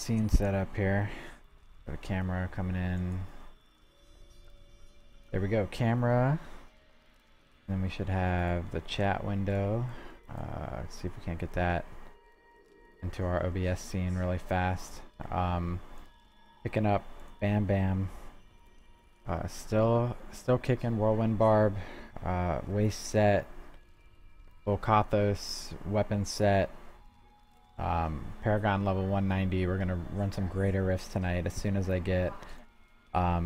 scene set up here. Got a camera coming in. There we go, camera. And then we should have the chat window. Let's see if we can't get that into our OBS scene really fast. Picking up Bam Bam. Still kicking Whirlwind Barb. Waist set. Full Kudoz weapon set. Paragon level 190. We're gonna run some greater rifts tonight as soon as I get all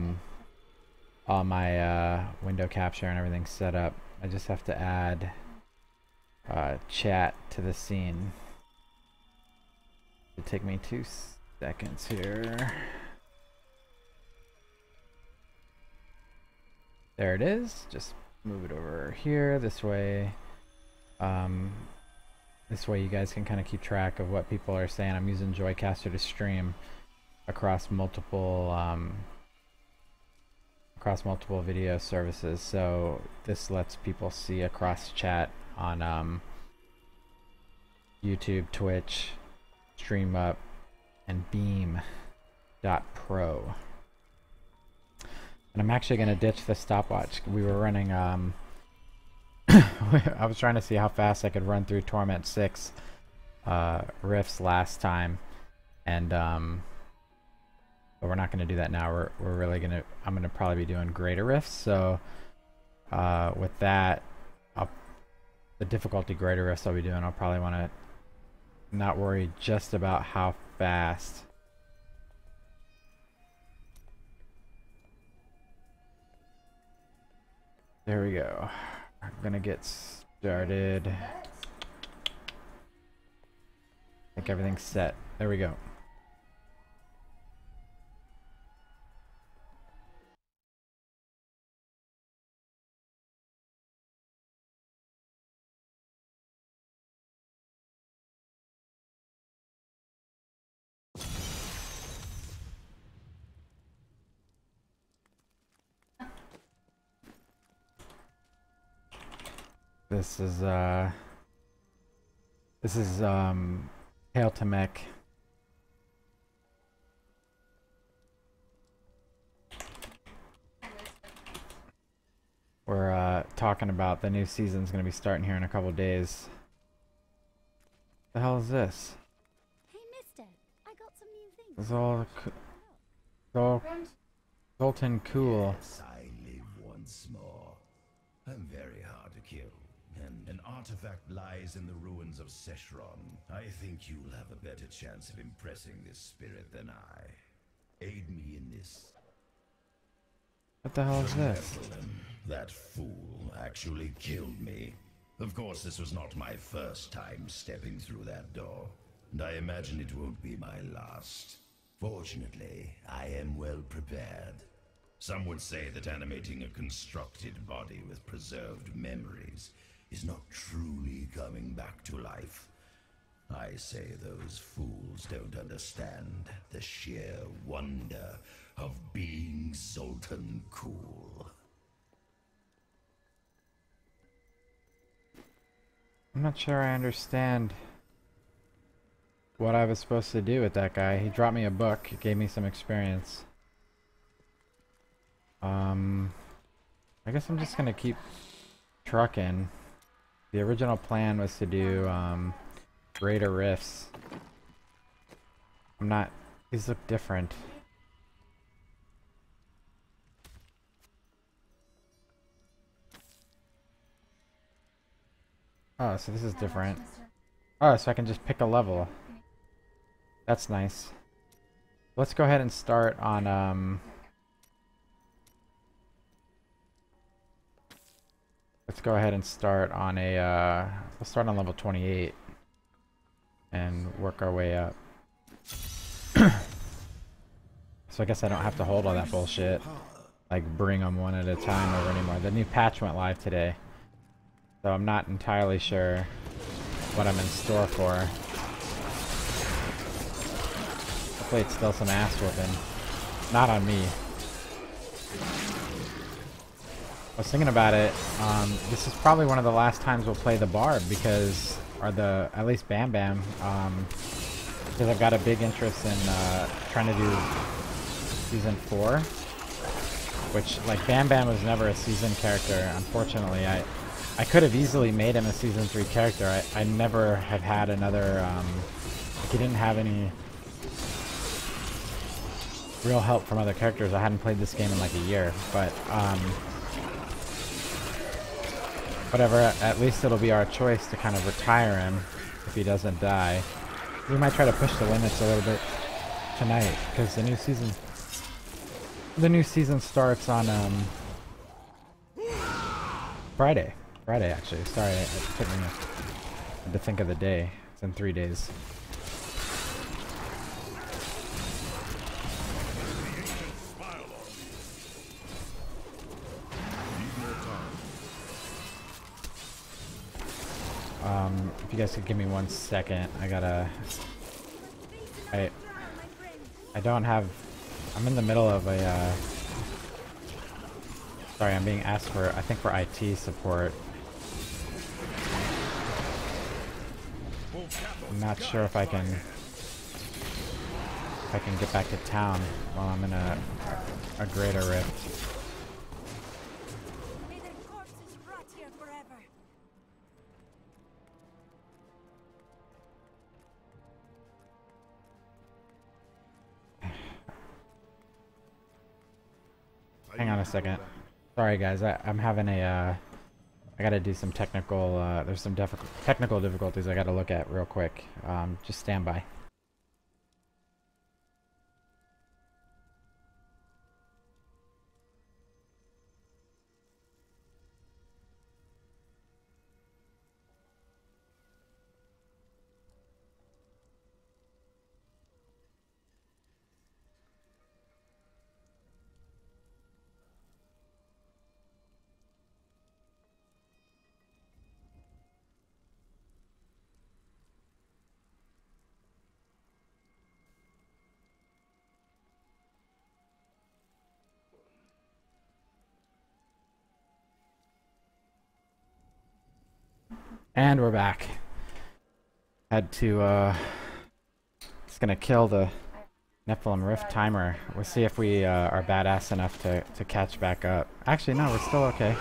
my window capture and everything set up. I just have to add chat to the scene. It'll take me 2 seconds here. There it is. Just move it over here this way. This way you guys can kind of keep track of what people are saying. I'm using Joycaster to stream across multiple video services, so this lets people see across chat on YouTube, Twitch, StreamUp, and Beam.pro. And I'm actually going to ditch the stopwatch. We were running I was trying to see how fast I could run through Torment 6 rifts last time, and but we're not going to do that now. We're really going to, I'm going to probably be doing greater rifts. So with that, the difficulty greater rifts I'll be doing, I'll probably want to not worry just about how fast. There we go. I'm gonna get started. I think everything's set. There we go. This is Hail to Mech. We're talking about the new season's gonna be starting here in a couple days. The hell is this? Hey mister, I got some new things. It's all Sultan Cool. Yes, I live once more. I'm very hard to kill, and an artifact lies in the ruins of Seshron. I think you'll have a better chance of impressing this spirit than I. Aid me in this. What the hell is this? That fool actually killed me. Of course, this was not my first time stepping through that door, and I imagine it won't be my last. Fortunately, I am well prepared. Some would say that animating a constructed body with preserved memories is not truly coming back to life. I say those fools don't understand the sheer wonder of being Sultan Cool. I'm not sure I understand what I was supposed to do with that guy. He dropped me a book, it gave me some experience. I guess I'm just gonna keep trucking. The original plan was to do greater rifts. I'm not, these look different. Oh, so this is different. Oh, so I can just pick a level. That's nice. Let's go ahead and start on let's go ahead and start on a we'll start on level 28 and work our way up. So I guess I don't have to hold all that bullshit, like bring them one at a time over anymore. The new patch went live today, so I'm not entirely sure what I'm in store for. Hopefully it's still some ass whooping. Not on me. I was thinking about it. This is probably one of the last times we'll play the Barb, because, or the, at least Bam Bam, because I've got a big interest in trying to do season 4, which, like, Bam Bam was never a season character. Unfortunately, I could have easily made him a season 3 character. I never have had another, like, he didn't have any real help from other characters. I hadn't played this game in like a year, but whatever, at least it'll be our choice to kind of retire him if he doesn't die. We might try to push the limits a little bit tonight, because the new season starts on Friday actually. Sorry, it took me to think of the day. It's in 3 days. If you guys could give me 1 second, I don't have, I'm in the middle of a, sorry, I'm being asked for, I think, for IT support. I'm not sure if I can get back to town while I'm in a greater rift. Hang on a second. Sorry guys, I'm having a, I gotta do some technical, there's some technical difficulties I gotta look at real quick. Just stand by. And we're back. Had to, it's gonna kill the Nephilim Rift timer. We'll see if we are badass enough to catch back up. Actually, no, we're still okay.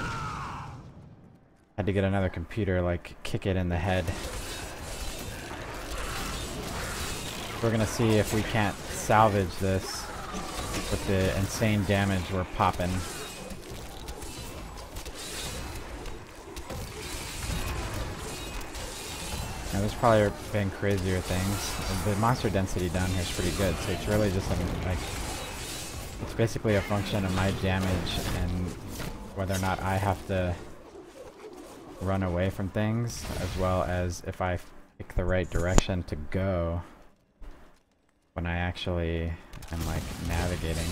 Had to get another computer, like, kick it in the head. We're gonna see if we can't salvage this with the insane damage we're popping. Now, there's probably been crazier things. The monster density down here is pretty good, so it's really just like, it's basically a function of my damage and whether or not I have to run away from things, as well as if I pick the right direction to go when I actually am, like, navigating.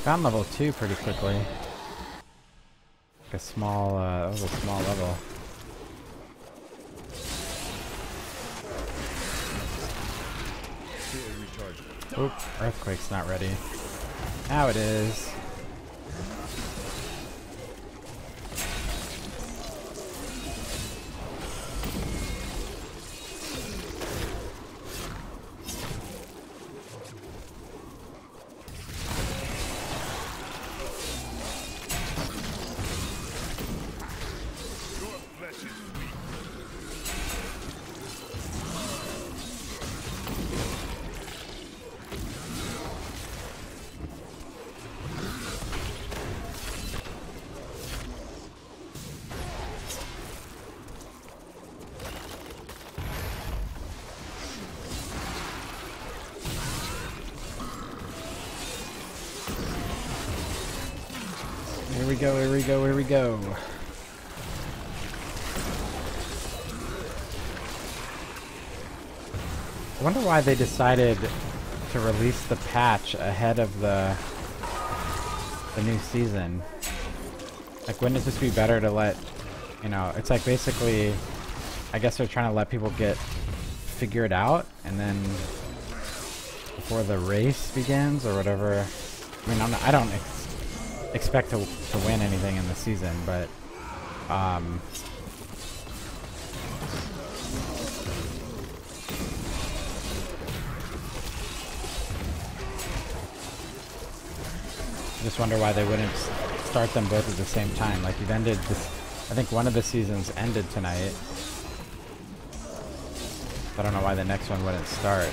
Found level 2 pretty quickly. Like a small, that was a small level. Oop, Earthquake's not ready. Now it is. Here we go, here we go, here we go. I wonder why they decided to release the patch ahead of the new season. Like, wouldn't it just be better to let, you know, it's like basically, I guess they're trying to let people figure it out, and then before the race begins or whatever. I mean, I don't expect to win anything in the season, but just wonder why they wouldn't start them both at the same time. Like, you've ended this, I think one of the seasons ended tonight. I don't know why the next one wouldn't start.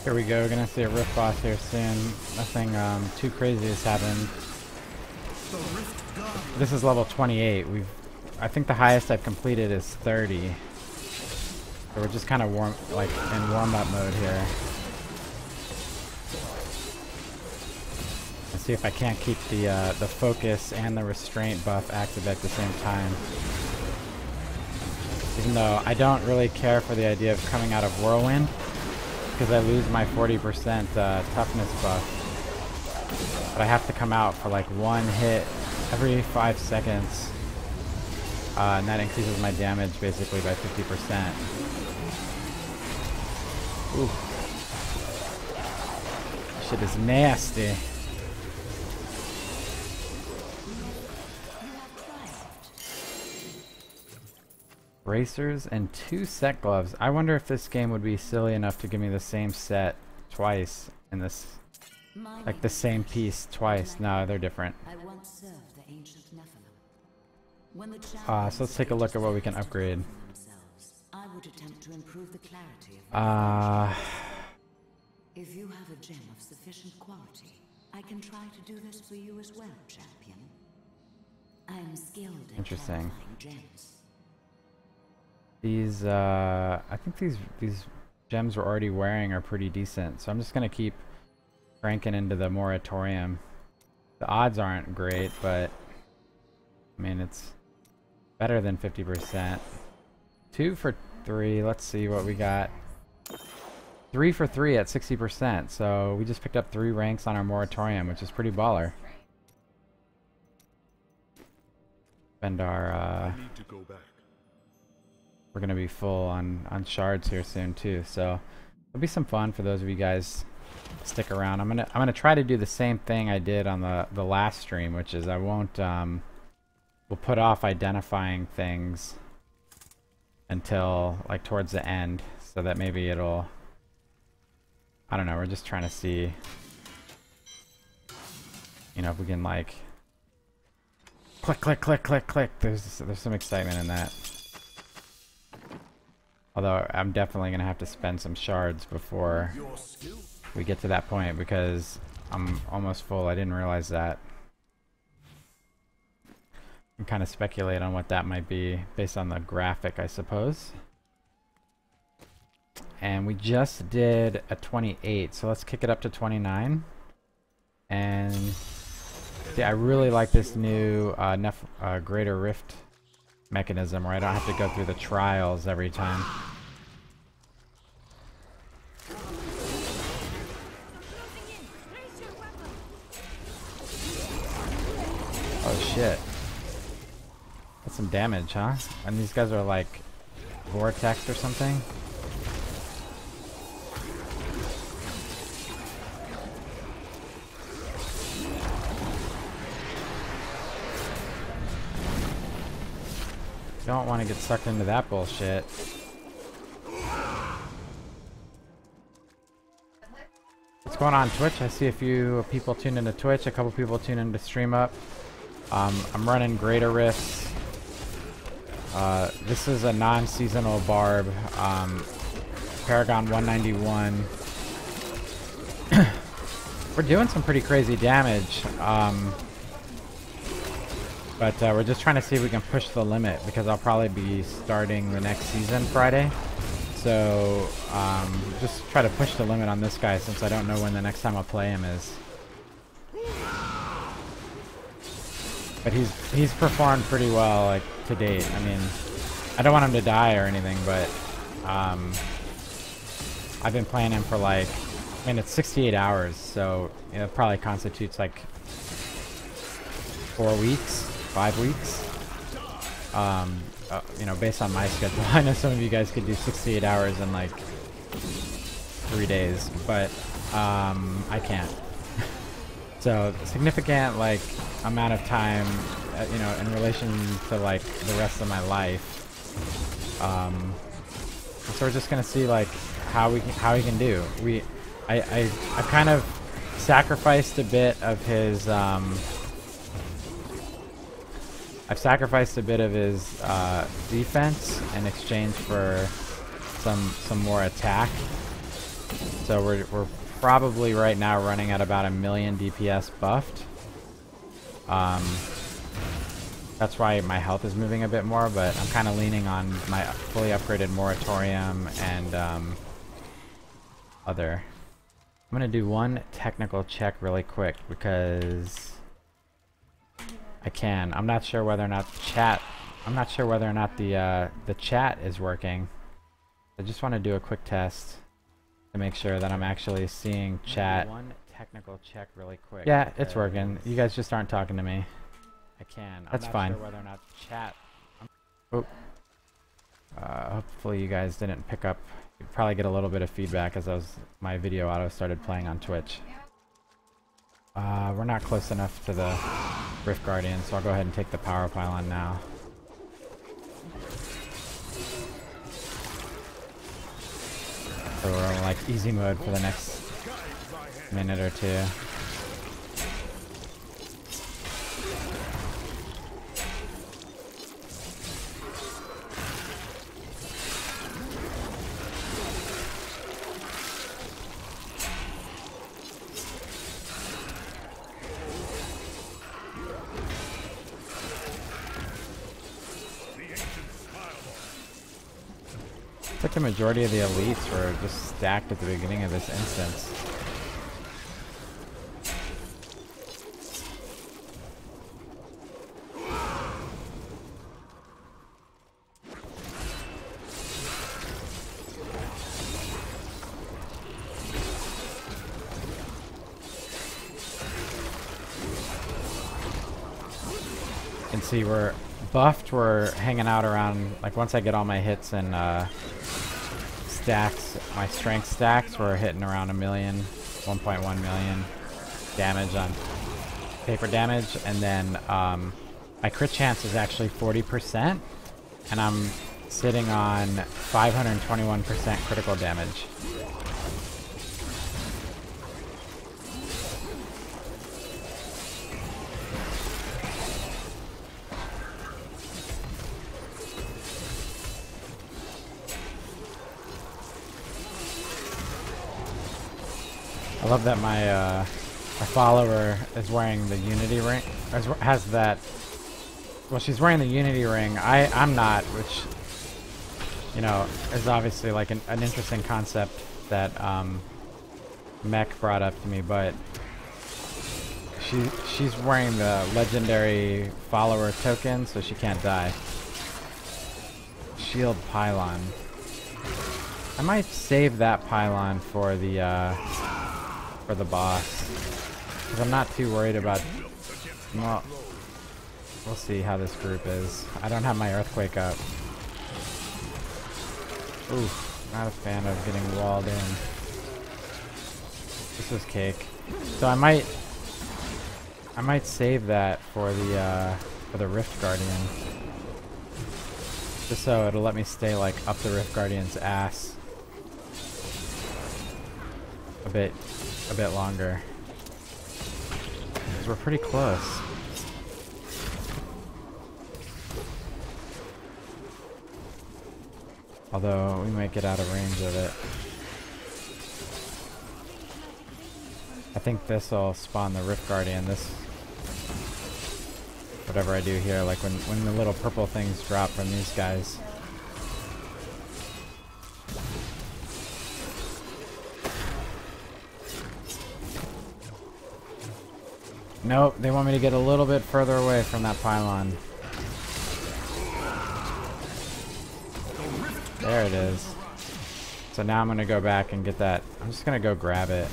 Here we go, we're gonna see a rift boss here soon. Nothing too crazy has happened. This is level 28. I think the highest I've completed is 30. So we're just kind of in warm-up mode here. Let's see if I can't keep the focus and the restraint buff active at the same time. Even though I don't really care for the idea of coming out of Whirlwind, because I lose my 40% toughness buff. But I have to come out for like one hit every 5 seconds. And that increases my damage basically by 50%. Ooh. Shit is nasty. Bracers and 2 set gloves. I wonder if this game would be silly enough to give me the same set twice in this, like the same piece twice. No, they're different. So let's take a look at what we can upgrade. If you have a gem of sufficient quality, I can try to do this for you as well, champion. I am skilled at clarifying gems. These, I think these gems we're already wearing are pretty decent, so I'm just gonna keep cranking into the moratorium. The odds aren't great, but I mean it's better than 50%. 2 for 3. Let's see what we got. 3 for 3 at 60%. So we just picked up 3 ranks on our moratorium, which is pretty baller. Spend our we're gonna be full on shards here soon too, so it'll be some fun for those of you guys stick around. I'm gonna try to do the same thing I did on the last stream, which is I won't we'll put off identifying things until like towards the end, so that maybe it'll, I don't know, we're just trying to see, you know, if we can like click click click click click. There's some excitement in that. Although I'm definitely gonna have to spend some shards before we get to that point, because I'm almost full. I didn't realize that. I can kind of speculate on what that might be based on the graphic, I suppose. And we just did a 28, so let's kick it up to 29. And see, I really like this new Greater Rift mechanism where I don't have to go through the trials every time. Oh shit. That's some damage, huh? And these guys are like vortex or something? Don't want to get sucked into that bullshit. What's going on Twitch? I see a few people tuned into Twitch, a couple people tuned into Stream Up. I'm running Greater Rifts. This is a non-seasonal Barb. Paragon 191. We're doing some pretty crazy damage. But we're just trying to see if we can push the limit, because I'll probably be starting the next season Friday. So just try to push the limit on this guy, since I don't know when the next time I'll play him is. But he's performed pretty well, like, to date. I mean, I don't want him to die or anything, but I've been playing him for like, I mean, it's 68 hours, so it probably constitutes like 4 weeks, 5 weeks. You know, based on my schedule. I know some of you guys could do 68 hours in like 3 days, but I can't. So significant like amount of time, you know, in relation to like the rest of my life. So we're just gonna see like how he can do. I've kind of sacrificed a bit of his defense in exchange for some more attack. So we're probably right now running at about 1,000,000 DPS buffed. That's why my health is moving a bit more, but I'm kind of leaning on my fully upgraded Moratorium and other. I'm gonna do one technical check really quick because I can. I'm not sure whether or not chat. I'm not sure whether or not the chat is working. I just want to do a quick test to make sure that I'm actually seeing chat. One technical check really quick. Yeah, it's working. You guys just aren't talking to me. I can. That's fine. Sure whether or not chat. Oh. Hopefully you guys didn't pick up. You'd probably get a little bit of feedback as my video auto started playing on Twitch. We're not close enough to the Rift Guardian, so I'll go ahead and take the power pylon now. So we're in like easy mode for the next minute or two. It's like the majority of the elites were just stacked at the beginning of this instance. You can see we're buffed, we're hanging out around, like once I get all my hits and stacks, my strength stacks, we're hitting around 1.1 million damage on paper damage, and then my crit chance is actually 40%, and I'm sitting on 521% critical damage. I love that my follower is wearing the Unity ring. Has that? Well, she's wearing the Unity ring. I'm not, which, you know, is obviously like an interesting concept that Mech brought up to me. But she's wearing the legendary follower token, so she can't die. Shield pylon. I might save that pylon for the boss, because I'm not too worried about. Well, we'll see how this group is. I don't have my earthquake up. Ooh, not a fan of getting walled in. This was cake. So I might save that for the Rift Guardian, just so it'll let me stay like up the Rift Guardian's ass. a bit longer. 'Cause we're pretty close. Although we might get out of range of it. I think this will spawn the Rift Guardian. This, whatever I do here, like when the little purple things drop from these guys. Nope, they want me to get a little bit further away from that pylon. There it is. So now I'm gonna go back and get that. I'm just gonna go grab it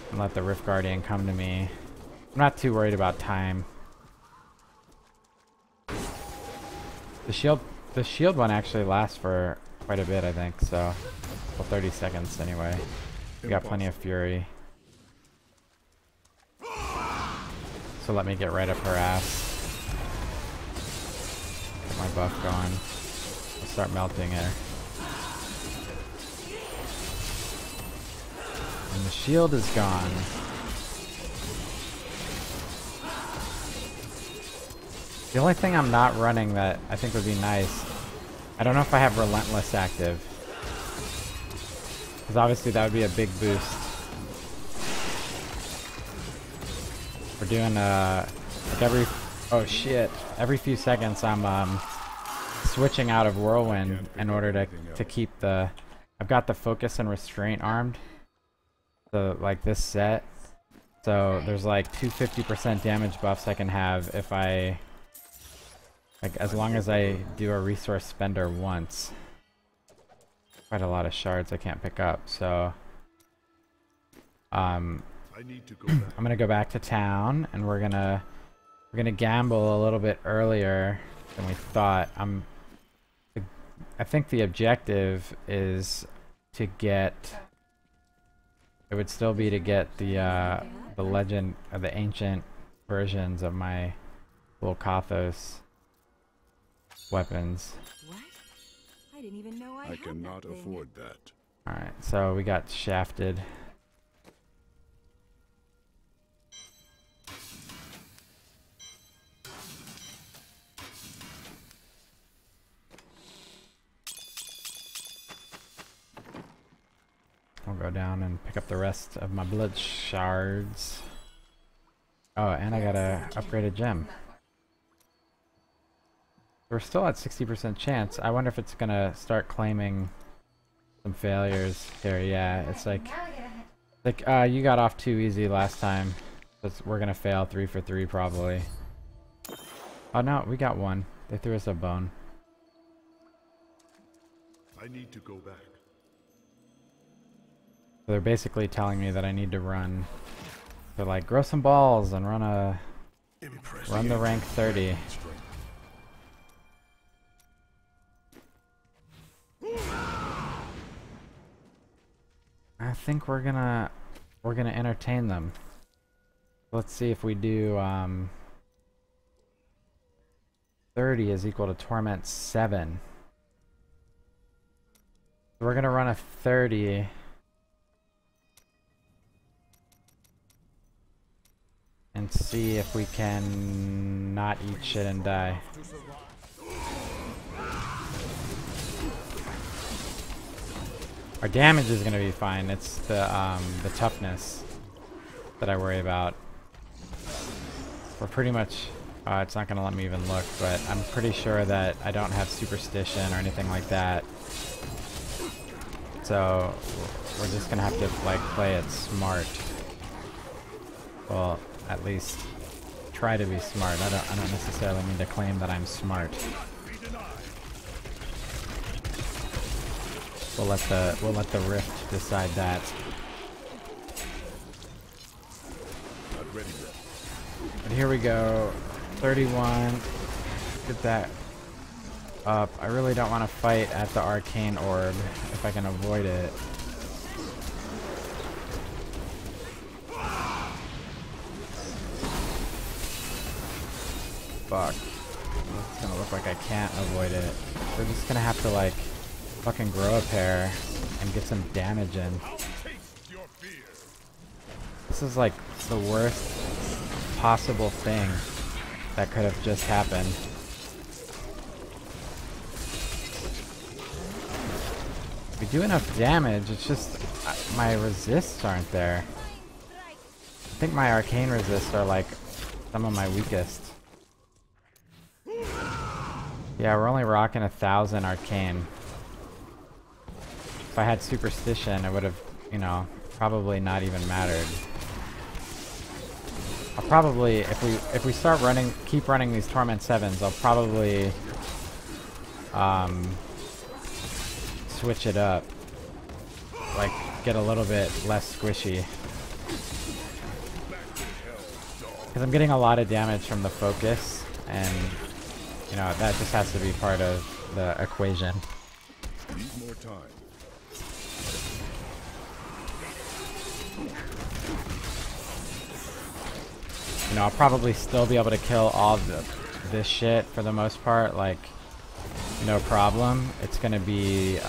and let the Rift Guardian come to me. I'm not too worried about time. The shield one actually lasts for quite a bit, I think. So, well, 30 seconds anyway. We got plenty of fury. So let me get right up her ass. Get my buff going. I'll start melting her. And the shield is gone. The only thing I'm not running that I think would be nice, I don't know if I have Relentless active. Because obviously that would be a big boost. We're doing like every few seconds I'm switching out of Whirlwind in order to keep the, I've got the focus and restraint armed. So like this set. So there's like 250% damage buffs I can have if I, like, as long as I do a resource spender once. Quite a lot of shards I can't pick up, so I'm gonna go back to town, and we're gonna gamble a little bit earlier than we thought. I think the objective is to get. It would still be to get the legend of the ancient versions of my little Kathos weapons. What? I didn't even know I cannot afford that. Alright, so we got shafted. I'll go down and pick up the rest of my blood shards. Oh, and I got a upgraded gem. We're still at 60% chance. I wonder if it's gonna start claiming some failures here. Yeah, it's like you got off too easy last time. We're gonna fail 3 for 3 probably. Oh no, we got one. They threw us a bone. I need to go back. So they're basically telling me that I need to run. They're like, grow some balls and run the rank 30. I think we're gonna entertain them. Let's see if we do 30 is equal to torment 7. We're gonna run a 30. And see if we can not eat shit and die. Our damage is gonna be fine. It's the toughness that I worry about. We're pretty much. It's not gonna let me even look, but I'm pretty sure that I don't have superstition or anything like that. So we're just gonna have to like play it smart. Well, at least try to be smart. I don't necessarily mean to claim that I'm smart. We'll let the rift decide that. But here we go. 31. Get that up. I really don't want to fight at the arcane orb if I can avoid it. Fuck. It's gonna look like I can't avoid it. We're just gonna have to like fucking grow a pair and get some damage in. This is like the worst possible thing that could have just happened. We do enough damage, it's just my resists aren't there. I think my arcane resists are like some of my weakest. Yeah, we're only rocking 1,000 arcane. If I had superstition, it would have, you know, probably not even mattered. I'll probably, if we start running, keep running these Torment 7s, I'll probably switch it up. Like, get a little bit less squishy. Because I'm getting a lot of damage from the focus, and, you know, that just has to be part of the equation. Need more time. You know, I'll probably still be able to kill all this shit for the most part, like, no problem. It's gonna be,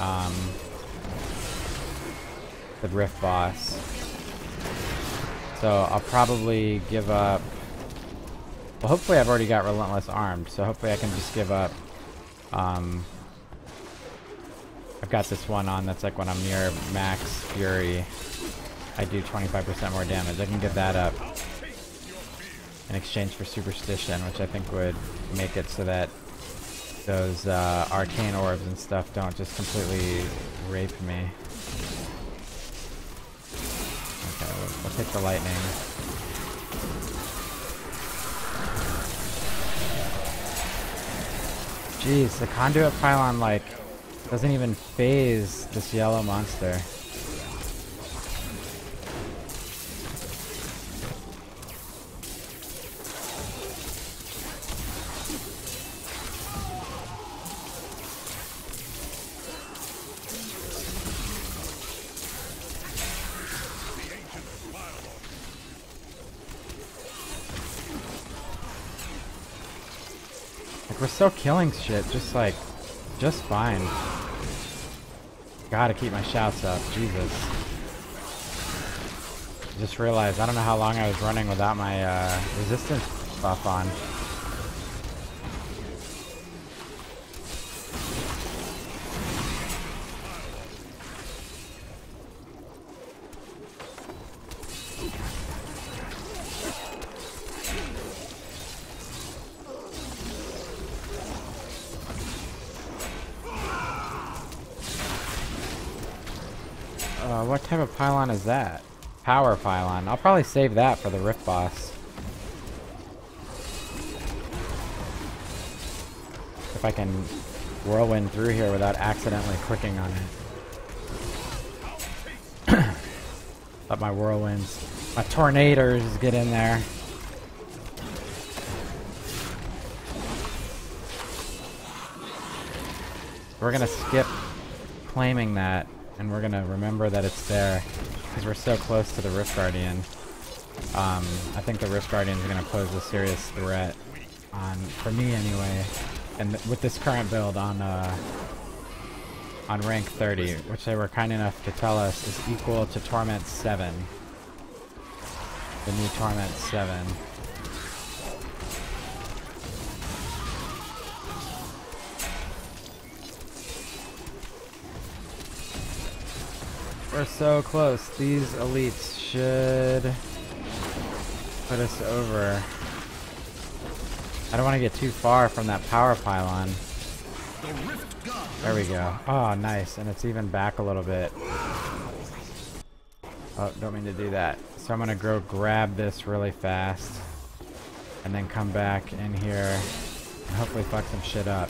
the Rift boss. So I'll probably give up... Well, hopefully I've already got Relentless Armed, so hopefully I can just give up... I've got this one on that's like when I'm near max Fury, I do 25% more damage. I can give that up in exchange for Superstition, which I think would make it so that those arcane orbs and stuff don't just completely rape me. Okay, we'll take the lightning. Jeez, the conduit pylon like doesn't even phase this yellow monster. We're still killing shit, just fine. Gotta keep my shouts up, Jesus. Just realized, I don't know how long I was running without my resistance buff on. What type of pylon is that? Power pylon. I'll probably save that for the Rift boss. If I can whirlwind through here without accidentally clicking on it. Let my whirlwinds, my tornadoes get in there. We're gonna skip claiming that. And we're gonna remember that it's there because we're so close to the Rift Guardian. I think the Rift Guardian is gonna pose a serious threat for me anyway. And with this current build on rank 30, which they were kind enough to tell us is equal to Torment 7, the new Torment 7. We're so close. These elites should put us over. I don't want to get too far from that power pylon. There we go. Oh, nice. And it's even back a little bit. Oh, don't mean to do that. So I'm going to go grab this really fast. And then come back in here and hopefully fuck some shit up.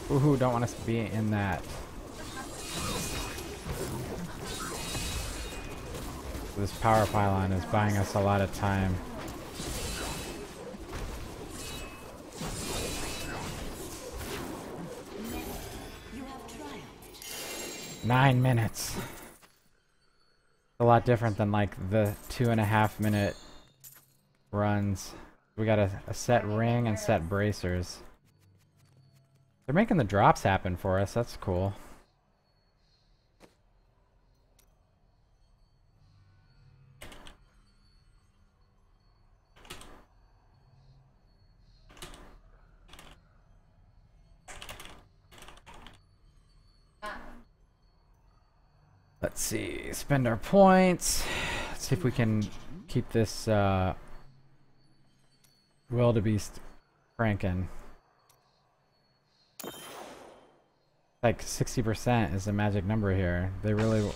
Woohoo, don't want us to be in that. So this power pylon is buying us a lot of time. You have triumphed. 9 minutes. A lot different than like the 2.5 minute runs. We got a set ring and set bracers. They're making the drops happen for us. That's cool. Let's see. Spend our points. Let's see if we can keep this wildebeest cranking. Like 60% is the magic number here. They really.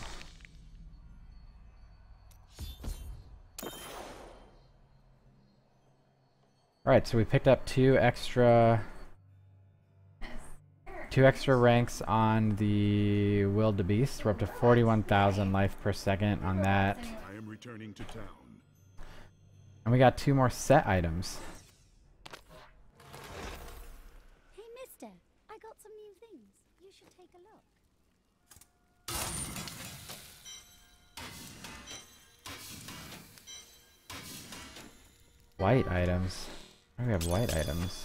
Alright, so we picked up two extra ranks on the wildebeest. We're up to 41,000 life per second on that. I am returning to town. And we got 2 more set items. Hey, mister, I got some new things. You should take a look. White items. Oh, we have white items.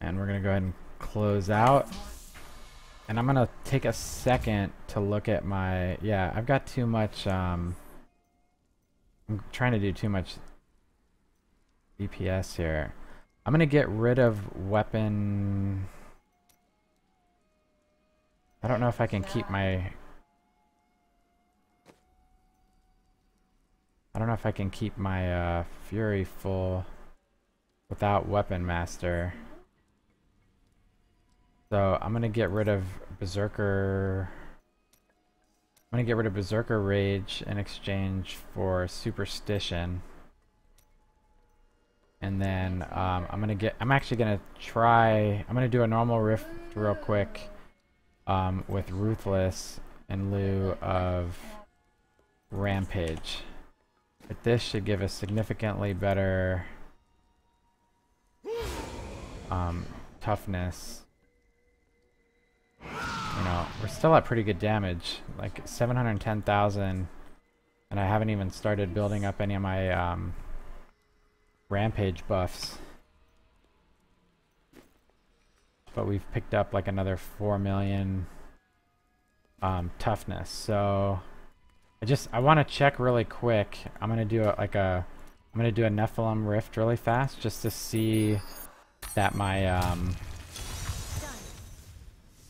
And we're gonna go ahead and close out. And I'm gonna take a second to look at my, yeah, I've got too much, I'm trying to do too much DPS here. I'm gonna get rid of weapon. I don't know if I can keep my, Fury full without Weapon Master. So I'm gonna get rid of Berserker. I'm gonna get rid of Berserker Rage in exchange for Superstition. And then I'm actually gonna do a normal rift real quick with Ruthless in lieu of Rampage. But this should give us significantly better toughness. You know, we're still at pretty good damage, like 710,000, and I haven't even started building up any of my Rampage buffs. But we've picked up like another 4 million toughness. So I want to check really quick. I'm gonna do a Nephilim Rift really fast just to see that my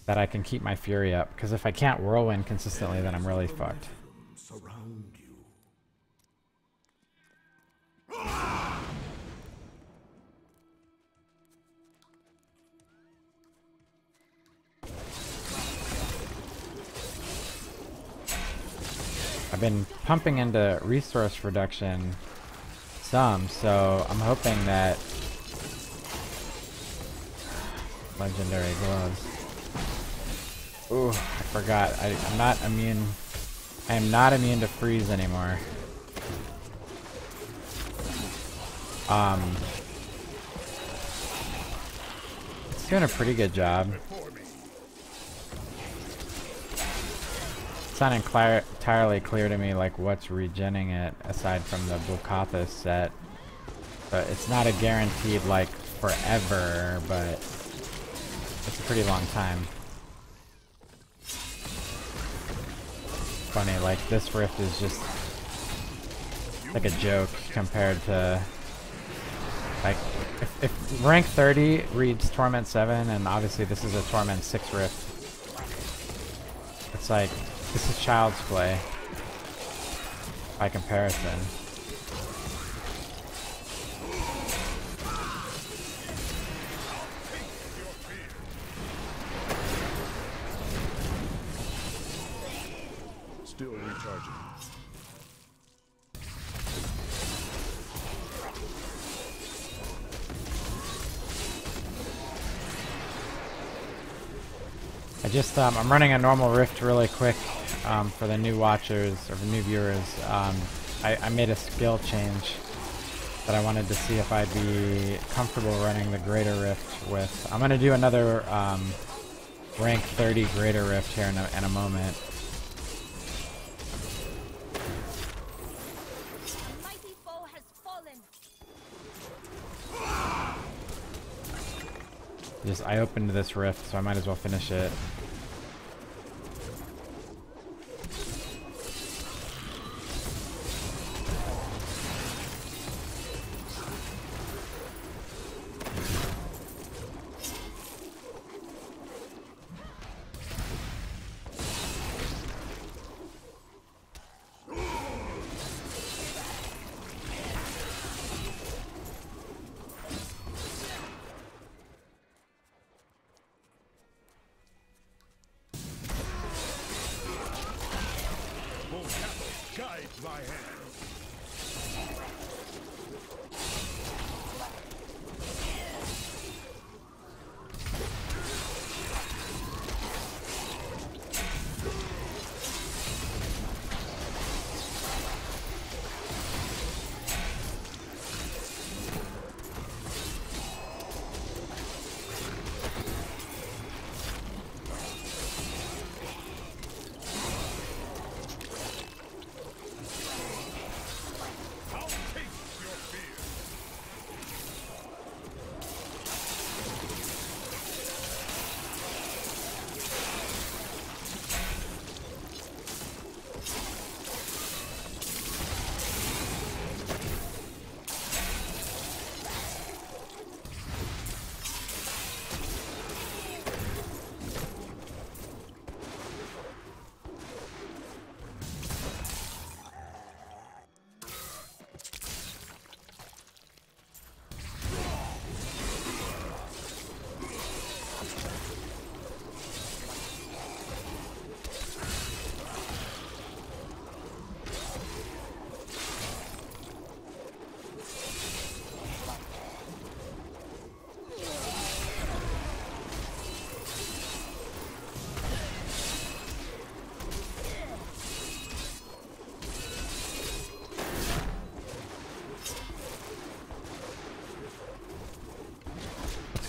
that I can keep my Fury up. Because if I can't Whirlwind consistently, then I'm really fucked. Surround you. I've been pumping into resource reduction some, so I'm hoping that legendary gloves. Ooh, I forgot. I'm not immune. I am not immune to freeze anymore. It's doing a pretty good job. It's not entirely clear to me like what's regenning it aside from the Bukatha set, but it's not a guaranteed like forever, but it's a pretty long time. Funny, like this rift is just like a joke compared to like if rank 30 reads Torment 7 and obviously this is a Torment 6 rift. It's like this is child's play by comparison. Still recharging. I'm running a normal rift really quick for the new watchers or the new viewers. I made a skill change that I wanted to see if I'd be comfortable running the greater rift with. I'm gonna do another rank 30 greater rift here in a moment. The mighty foe has fallen. I opened this rift, so I might as well finish it.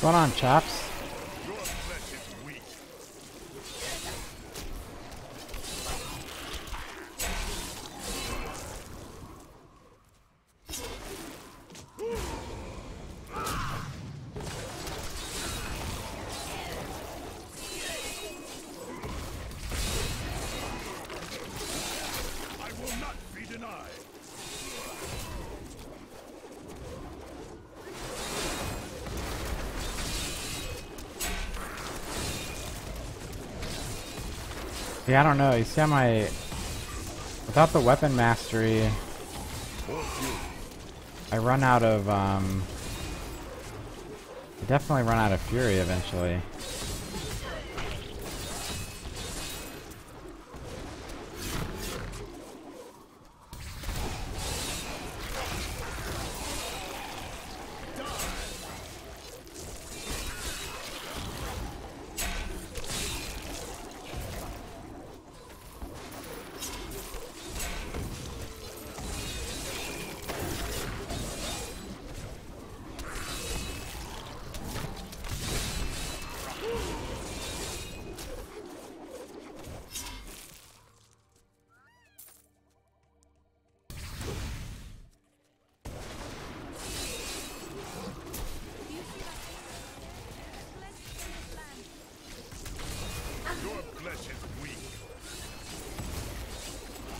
going on, chaps? Your flesh is weak. I will not be denied. Yeah, I don't know. You see how my... Without the weapon mastery, I run out of, I definitely run out of fury eventually.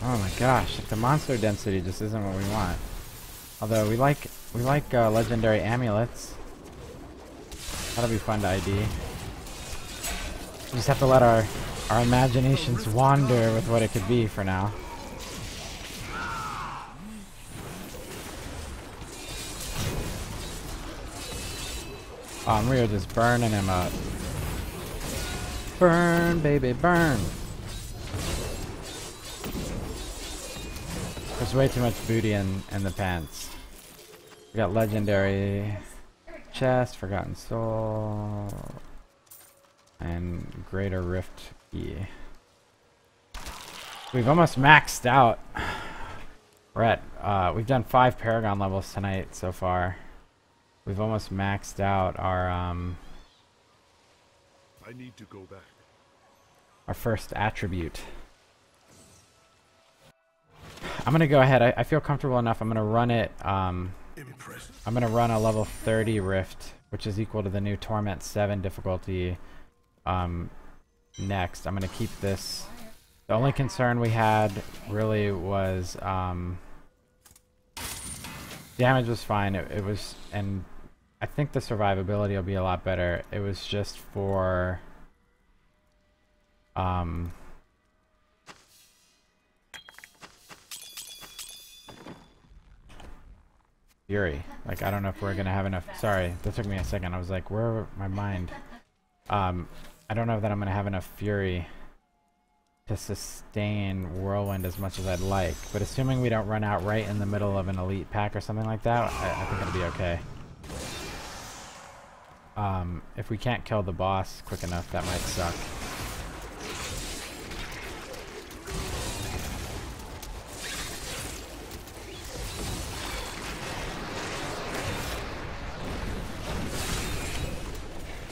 Oh my gosh, the monster density just isn't what we want. Although we like legendary amulets. That'll be fun to ID. We just have to let our imaginations wander with what it could be for now. Oh, and we are just burning him up. Burn, baby, burn! There's way too much booty in the pants. We got legendary chest, forgotten soul, and greater rift key. We've almost maxed out. We're at we've done 5 Paragon levels tonight so far. We've almost maxed out our I need to go back. our first attribute. I'm gonna go ahead. I feel comfortable enough. I'm gonna run it. I'm gonna run a level 30 rift, which is equal to the new Torment 7 difficulty. Next, I'm gonna keep this. The only concern we had really was damage was fine. It was, and I think the survivability will be a lot better. It was just for Fury. Like, I don't know if we're gonna have enough. Sorry, that took me a second. I was like, where my mind? I don't know that I'm gonna have enough Fury to sustain Whirlwind as much as I'd like. But assuming we don't run out right in the middle of an elite pack or something like that, I think it'll be okay. If we can't kill the boss quick enough, that might suck.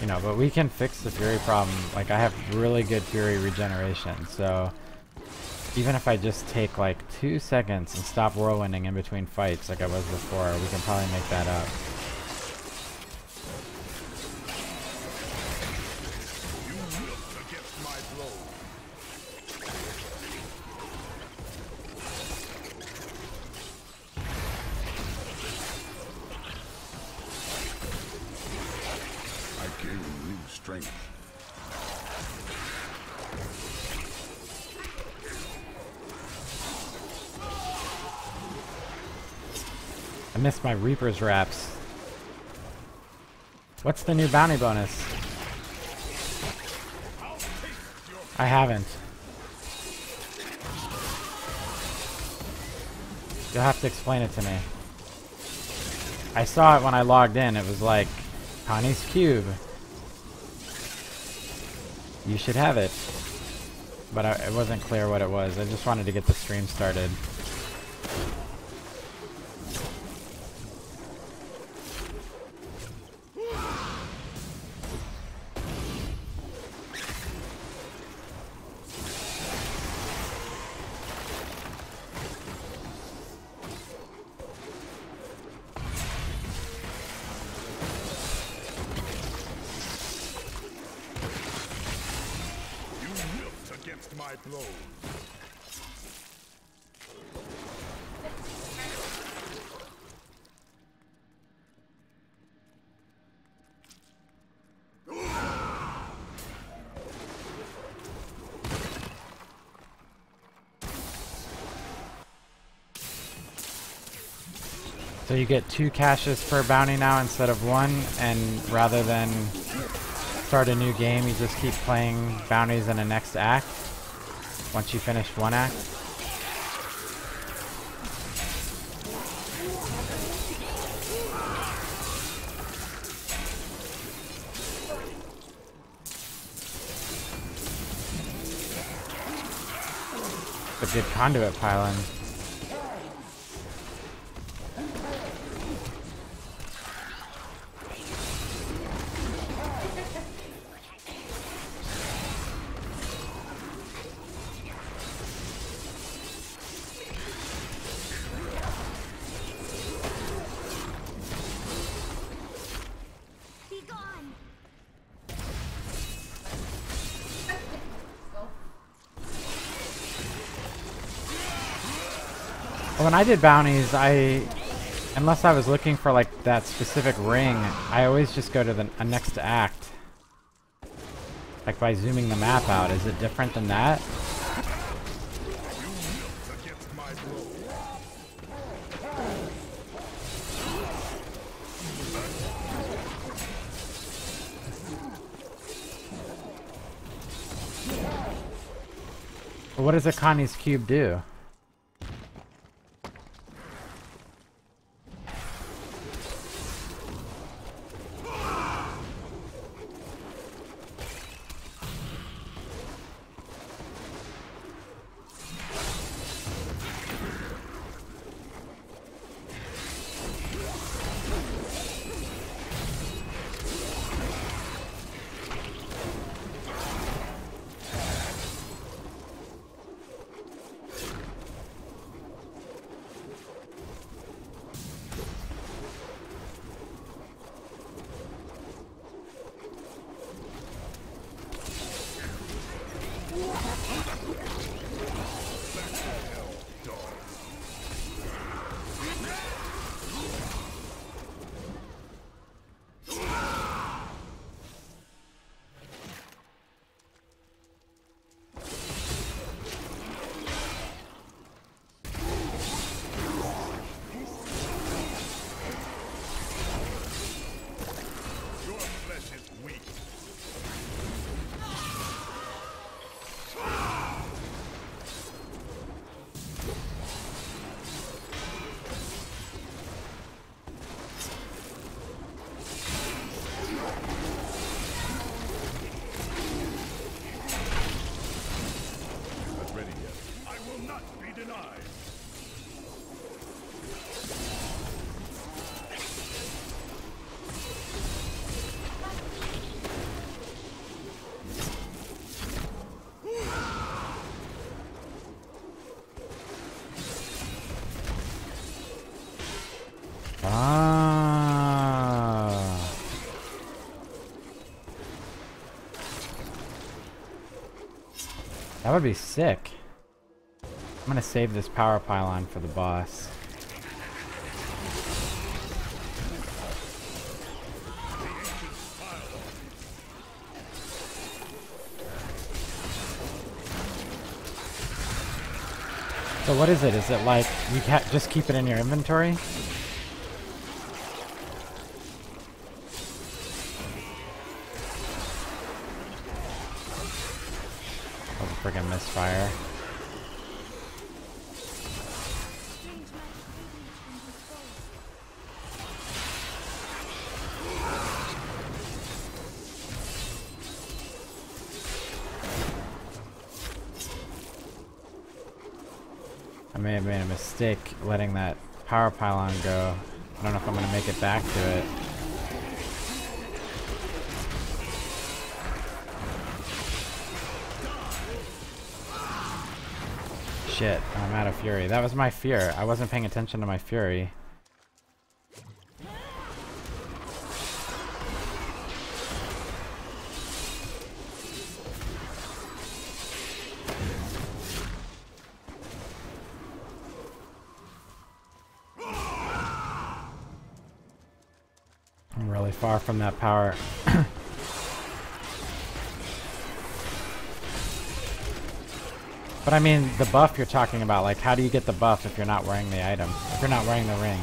You know, but we can fix the Fury problem. Like, I have really good Fury regeneration, so even if I just take like 2 seconds and stop whirlwinding in between fights like I was before, we can probably make that up. I missed my Reaper's Wraps. What's the new bounty bonus? I haven't. You'll have to explain it to me. I saw it when I logged in. It was like, Connie's Cube. You should have it. But it wasn't clear what it was. I just wanted to get the stream started. against my blows. So you get 2 caches per bounty now instead of 1, and rather than start a new game, you just keep playing bounties in the next act once you finish one act. A good conduit pylon. When I did bounties, unless I was looking for like that specific ring, I always just go to the next act. Like by zooming the map out. Is it different than that? What does Akani's cube do? That would be sick. I'm gonna save this power pylon for the boss. So what is it? Is it like you can't just keep it in your inventory? Friggin' misfire. I may have made a mistake letting that power pylon go. I don't know if I'm gonna make it back to it. Shit, I'm out of fury. That was my fear. I wasn't paying attention to my fury. really far from that power. But I mean, the buff you're talking about, like, how do you get the buff if you're not wearing the item? If you're not wearing the ring?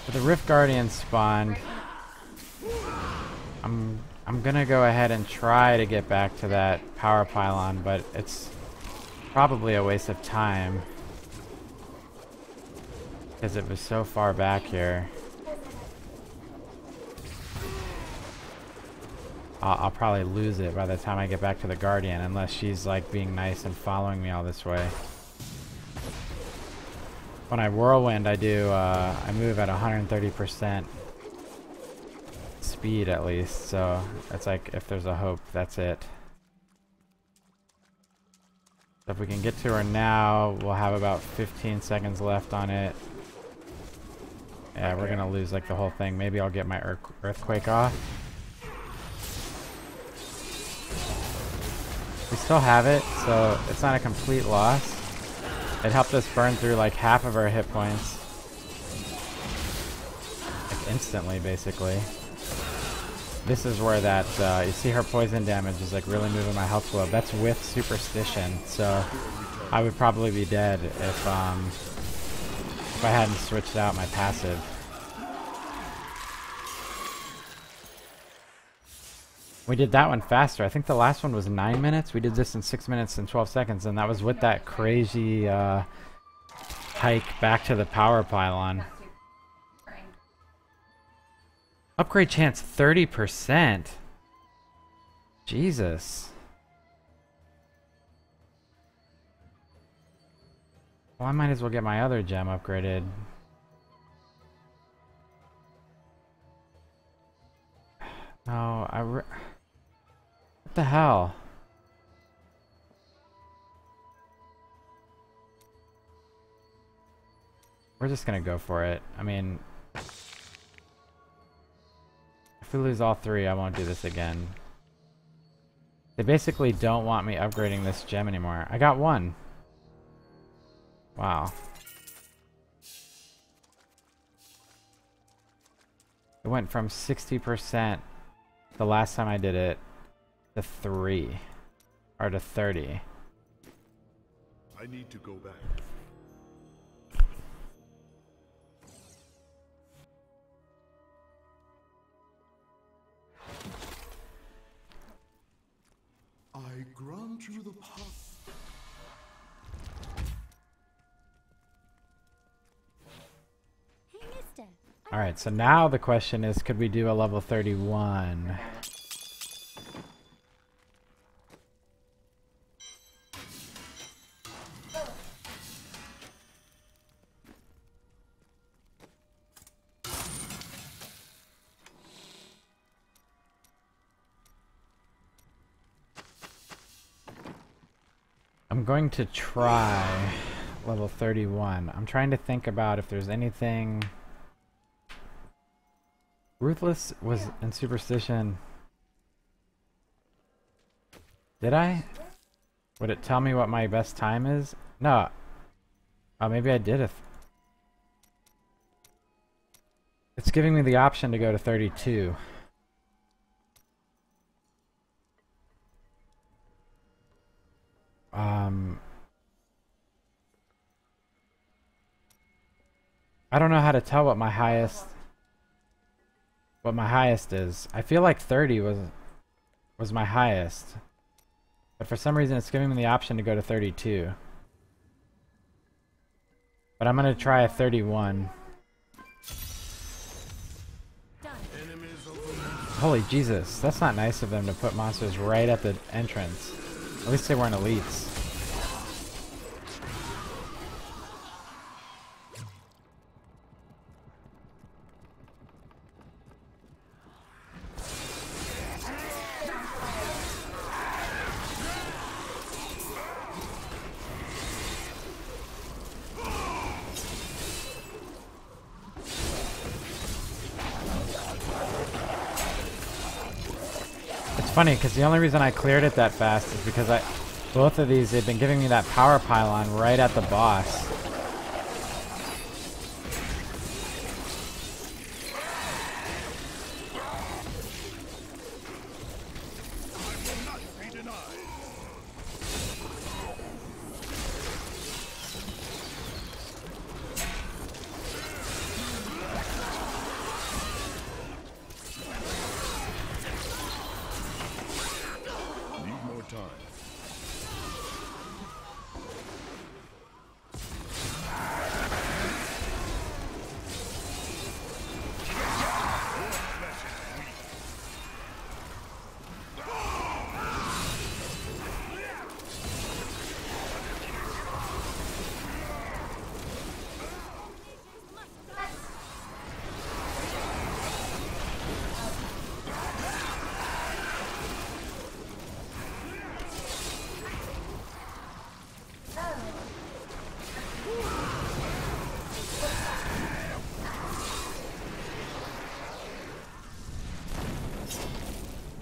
So the Rift Guardian spawned. I'm gonna go ahead and try to get back to that power pylon, but it's probably a waste of time because it was so far back here. I'll probably lose it by the time I get back to the Guardian, unless she's like being nice and following me all this way. When I whirlwind, I move at 130% speed at least, so it's like if there's a hope, that's it. So if we can get to her now, we'll have about 15 seconds left on it. Yeah, we're gonna lose like the whole thing. Maybe I'll get my earthquake off. We still have it, so it's not a complete loss. It helped us burn through like half of our hit points. Like instantly, basically. This is where that, you see her poison damage is like really moving my health globe. That's with superstition, so I would probably be dead if I hadn't switched out my passive. We did that one faster. I think the last one was 9 minutes. We did this in 6 minutes and 12 seconds, and that was with that crazy hike back to the power pylon. Upgrade chance 30%. Jesus. Well, I might as well get my other gem upgraded. No, what the hell? We're just gonna go for it. I mean, if we lose all three, I won't do this again. They basically don't want me upgrading this gem anymore. I got one. Wow. It went from 60% the last time I did it to 3. Or to 30. I need to go back. I grant you the power. Hey, mister. Alright, so now the question is, could we do a level 31? I'm going to try level 31. I'm trying to think about if there's anything... Ruthless was in Superstition. Did I? Would it tell me what my best time is? No. Oh, maybe I did. It's giving me the option to go to 32. I don't know how to tell what my highest is. I feel like 30 was my highest. But for some reason it's giving me the option to go to 32. But I'm gonna try a 31. Holy Jesus, that's not nice of them to put monsters right at the entrance. At least they weren't elites. It's funny because the only reason I cleared it that fast is because both of these, they've been giving me that power pylon right at the boss.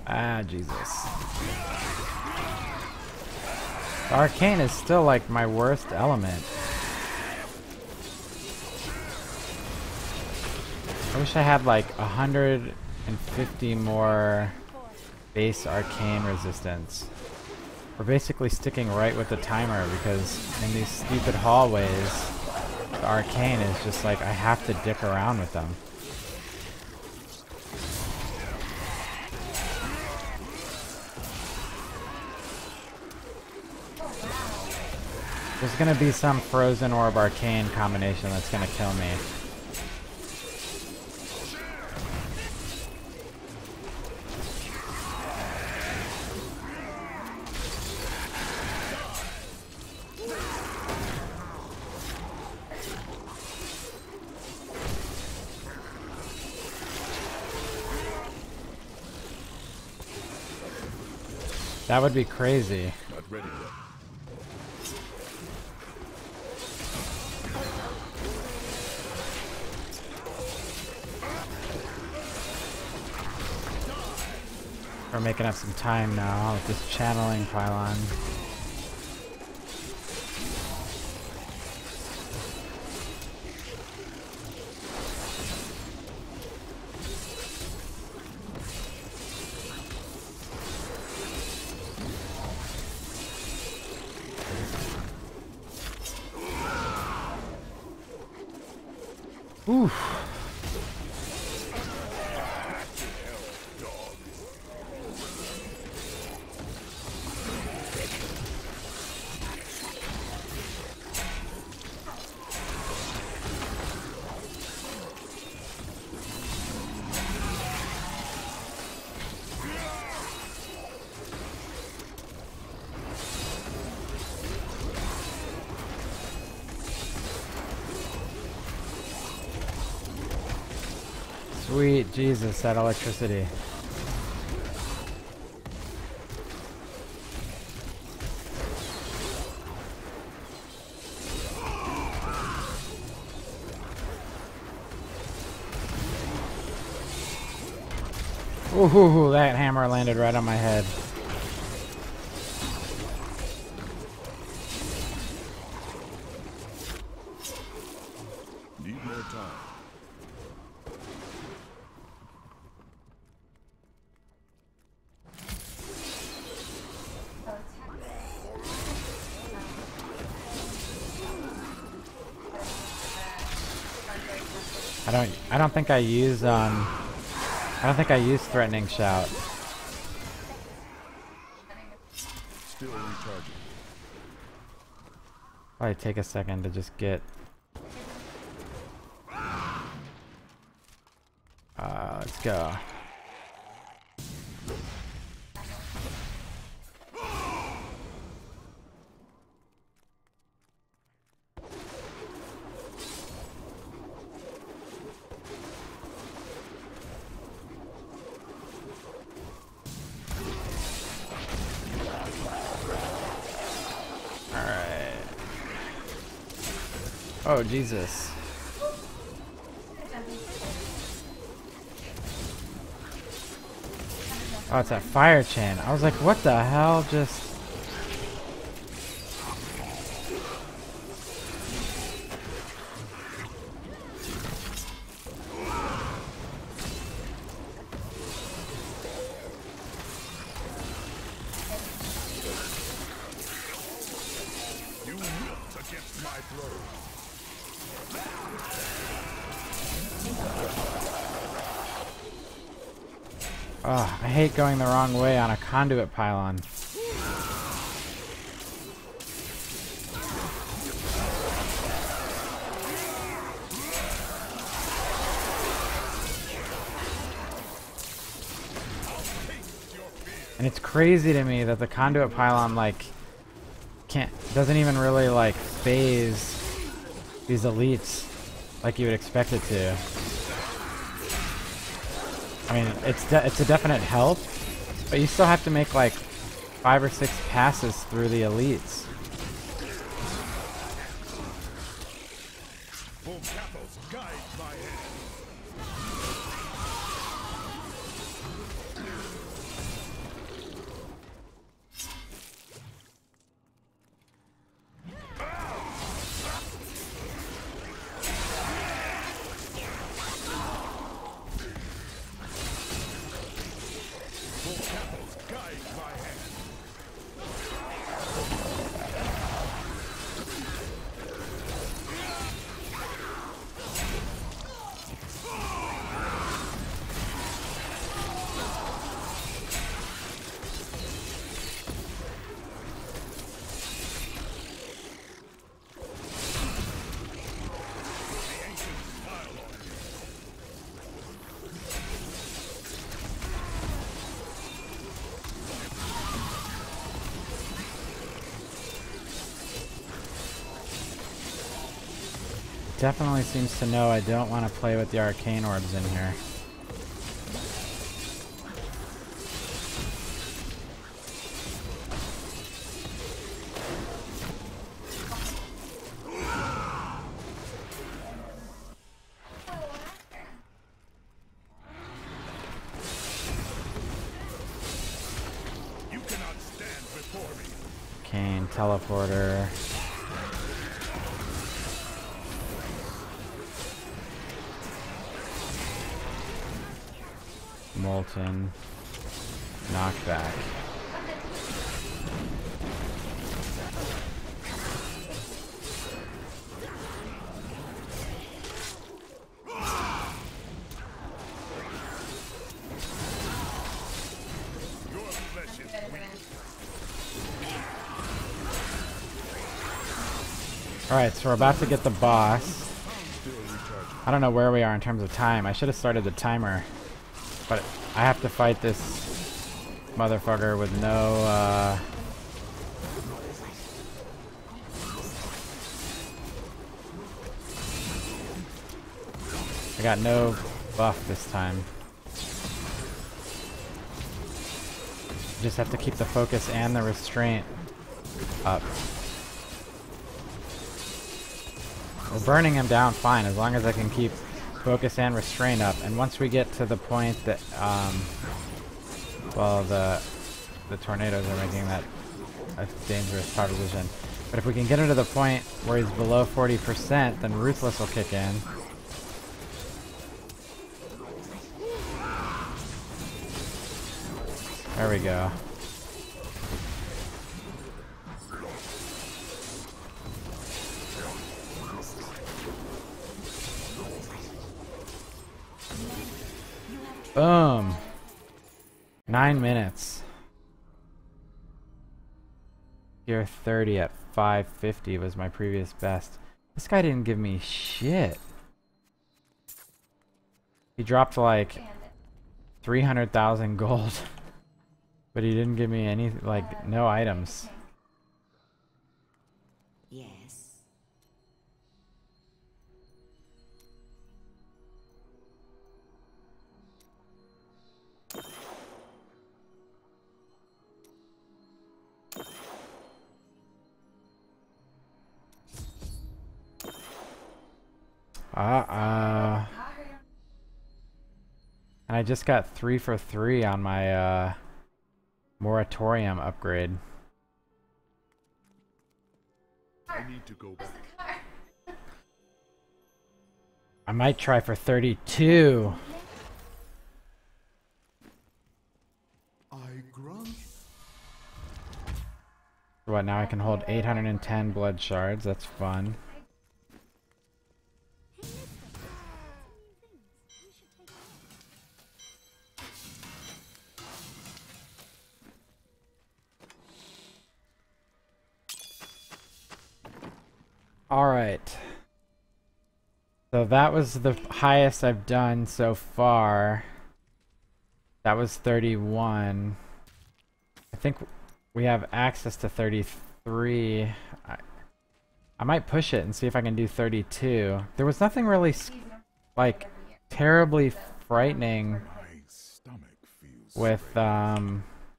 Ah, Jesus. Arcane is still like my worst element. I wish I had like 150 more base arcane resistance. We're basically sticking right with the timer because in these stupid hallways, the arcane is just like I have to dick around with them. There's gonna be some frozen orb arcane combination that's gonna kill me. That would be crazy. Not ready yet. We're making up some time now with this channeling pylon. Oof. Sweet Jesus, that electricity. Ooh, that hammer landed right on my head. Need more time. I don't think I use threatening shout. Still recharging. Probably take a second to just get let's go. Oh, Jesus. Oh, it's that fire chain. I was like, what the hell just... You wilt against my blow. Oh, I hate going the wrong way on a conduit pylon. And it's crazy to me that the conduit pylon like doesn't even really like phase these elites like you would expect it to. I mean, it's a definite help, but you still have to make like 5 or 6 passes through the elites. Full capos guide my hand. Definitely seems to know I don't want to play with the arcane orbs in here. You cannot stand before me. Arcane, teleporter. Molten. Knockback. Your flesh is weak. Alright, so we're about to get the boss. I don't know where we are in terms of time. I should have started the timer. But I have to fight this motherfucker with no, I got no buff this time. Just have to keep the focus and the restraint up. We're burning him down fine as long as I can keep focus and restraint up, and once we get to the point that well, the tornadoes are making that a dangerous proposition, but if we can get him to the point where he's below 40%, then Ruthless will kick in. There we go. Boom. 9 minutes. Tier 30 at 550 was my previous best. This guy didn't give me shit. He dropped like 300,000 gold. But he didn't give me any, like, no items. Yes. And I just got 3 for 3 on my moratorium upgrade. I need to go back. I might try for 32. I grant. What, now I can hold 810 blood shards. That's fun. Alright. So that was the highest I've done so far. That was 31. I think we have access to 33. I might push it and see if I can do 32. There was nothing really like terribly frightening My stomach feels with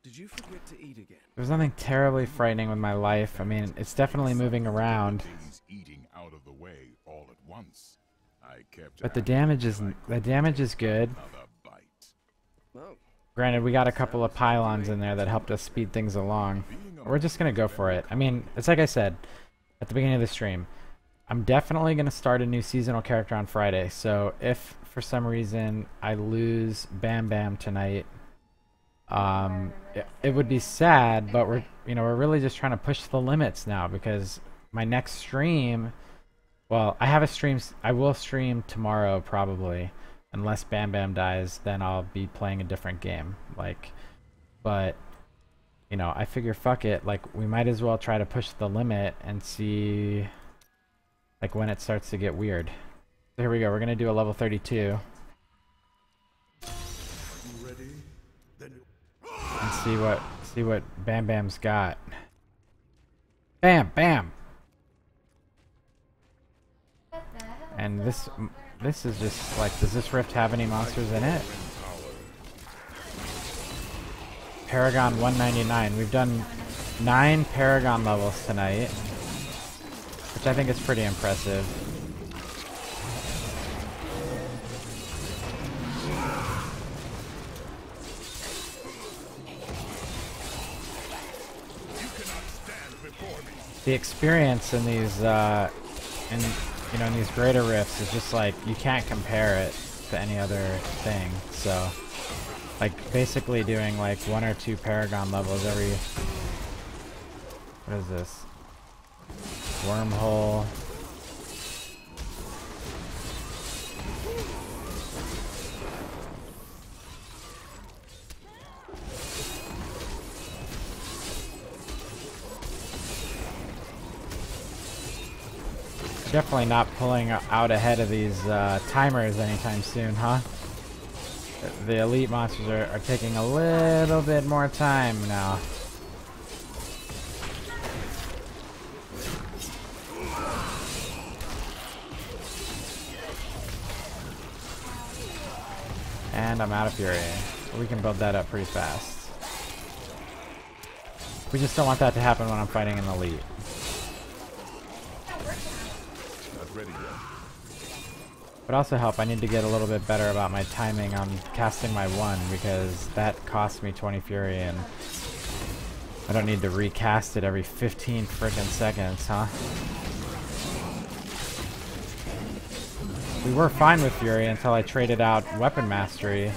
Did you forget to eat again? there's nothing terribly frightening with my life. I mean, it's definitely moving around. things eating out of the way all at once. I kept But the damage is good. another bite. Oh, Granted, we got a couple of pylons in there that helped us speed things along. We're just gonna go for it. I mean, it's like I said at the beginning of the stream. I'm definitely gonna start a new seasonal character on Friday. So if for some reason I lose Bam Bam tonight, it would be sad. But we're really just trying to push the limits now because my next stream. Well, I have a stream. I will stream tomorrow probably, unless Bam Bam dies. Then I'll be playing a different game. Like, but I figure fuck it. Like, we might as well try to push the limit and see, like, when it starts to get weird. So here we go. We're gonna do a level 32 You ready? Then and see what Bam Bam's got. Bam Bam. And this is just like, does this rift have any monsters in it? Paragon 199. We've done 9 Paragon levels tonight, which I think is pretty impressive. you cannot stand before me. The experience in these in these greater rifts is just like, you can't compare it to any other thing. So like basically doing like 1 or 2 Paragon levels every, what is this, wormhole. Definitely not pulling out ahead of these timers anytime soon, huh? The elite monsters are taking a little bit more time now. And I'm out of fury. We can build that up pretty fast. We just don't want that to happen when I'm fighting an elite. Ready yet? Would also help, I need to get a little bit better about my timing on casting my 1, because that costs me 20 fury and I don't need to recast it every 15 frickin' seconds, huh? We were fine with fury until I traded out weapon mastery.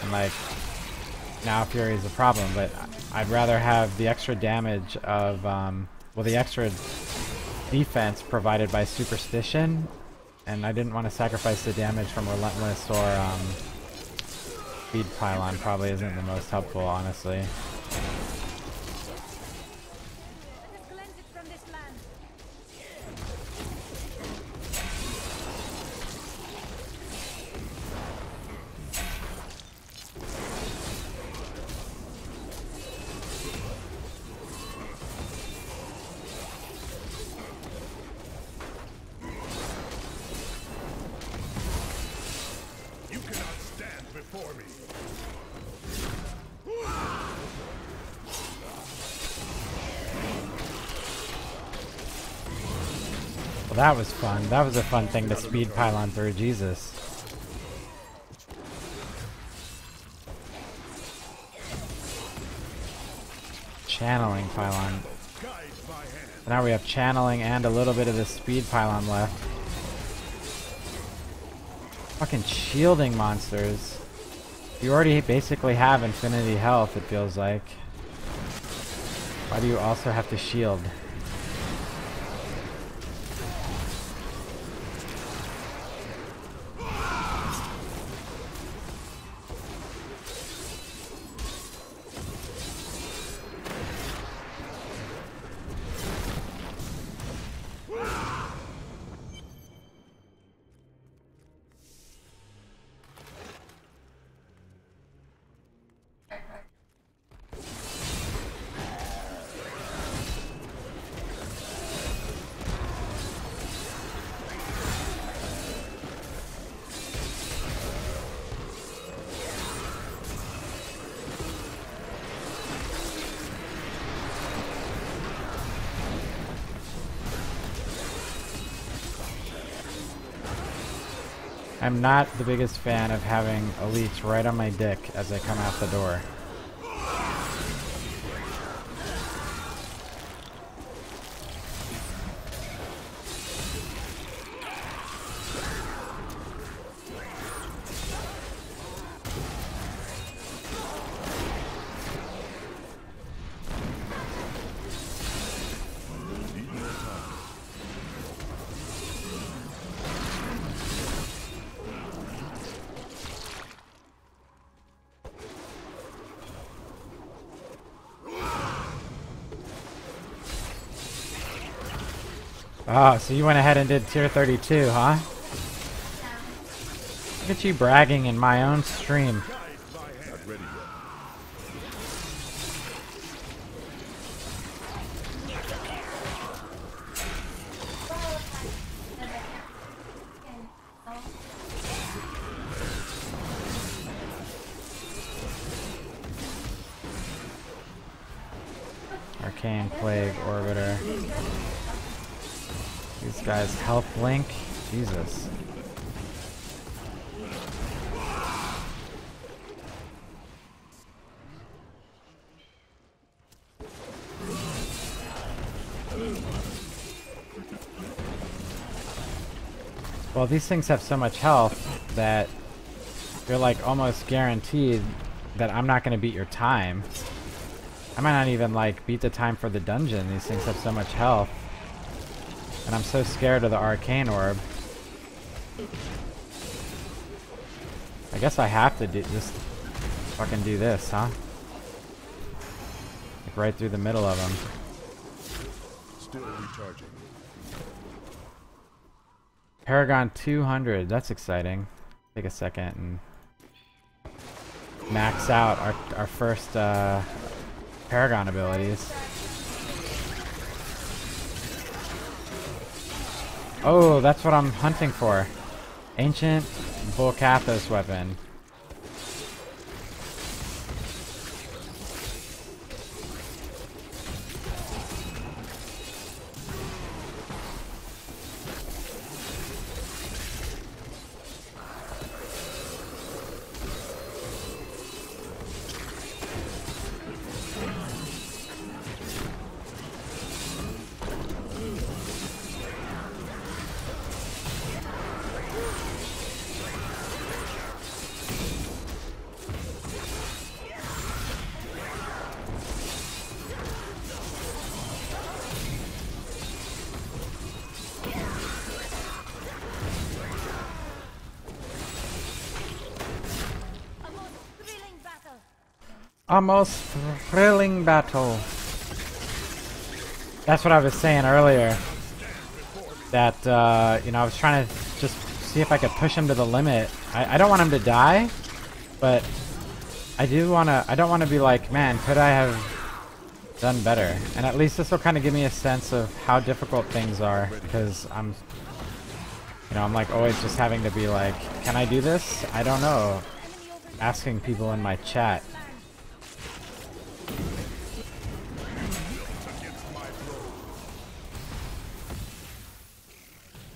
And like, now fury is a problem, but I'd rather have the extra damage of, well, the extra defense provided by superstition, and I didn't want to sacrifice the damage from relentless or speed pylon. Probably isn't the most helpful, honestly. Let us cleanse it from this land. You cannot stand before me. Well, that was fun. That was a fun thing to speed pylon through. Jesus. channeling pylon. So now we have channeling and a little bit of the speed pylon left. Fucking shielding monsters. You already basically have infinity health, it feels like. Why do you also have to shield? I'm not the biggest fan of having elites right on my dick as I come out the door. Oh, so you went ahead and did tier 32, huh? Look at you bragging in my own stream. Arcane Plague Orbiter. These guys health blink. Jesus. Well, these things have so much health that you're like almost guaranteed that I'm not going to beat your time. I might not even like beat the time for the dungeon. These things have so much health. And I'm so scared of the arcane orb. I guess I have to just fucking do this, huh? Like right through the middle of them. Still recharging. Paragon 200, that's exciting. Take a second and max out our first Paragon abilities. Oh, that's what I'm hunting for. Ancient Volcathos weapon. A most thrilling battle. That's what I was saying earlier. That, you know, I was trying to just see if I could push him to the limit. I don't want him to die, but I don't want to be like, man, could I have done better? And at least this will kind of give me a sense of how difficult things are, because I'm like always just having to be like, can I do this? I don't know. Asking people in my chat.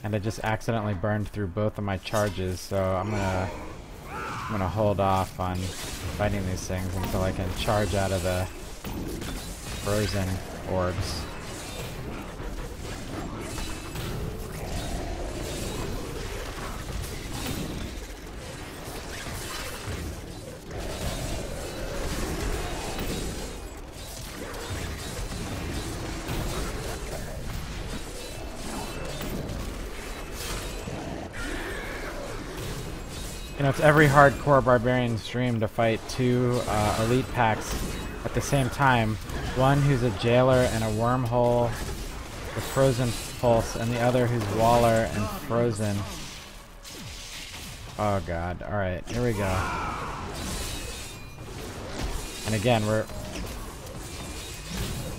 And I just accidentally burned through both of my charges, so I'm gonna hold off on fighting these things until I can charge out of the frozen orbs. You know, it's every hardcore barbarian's dream to fight two elite packs at the same time. One who's a jailer and a wormhole with frozen pulse, and the other who's waller and frozen. Oh god. Alright, here we go. And again, we're...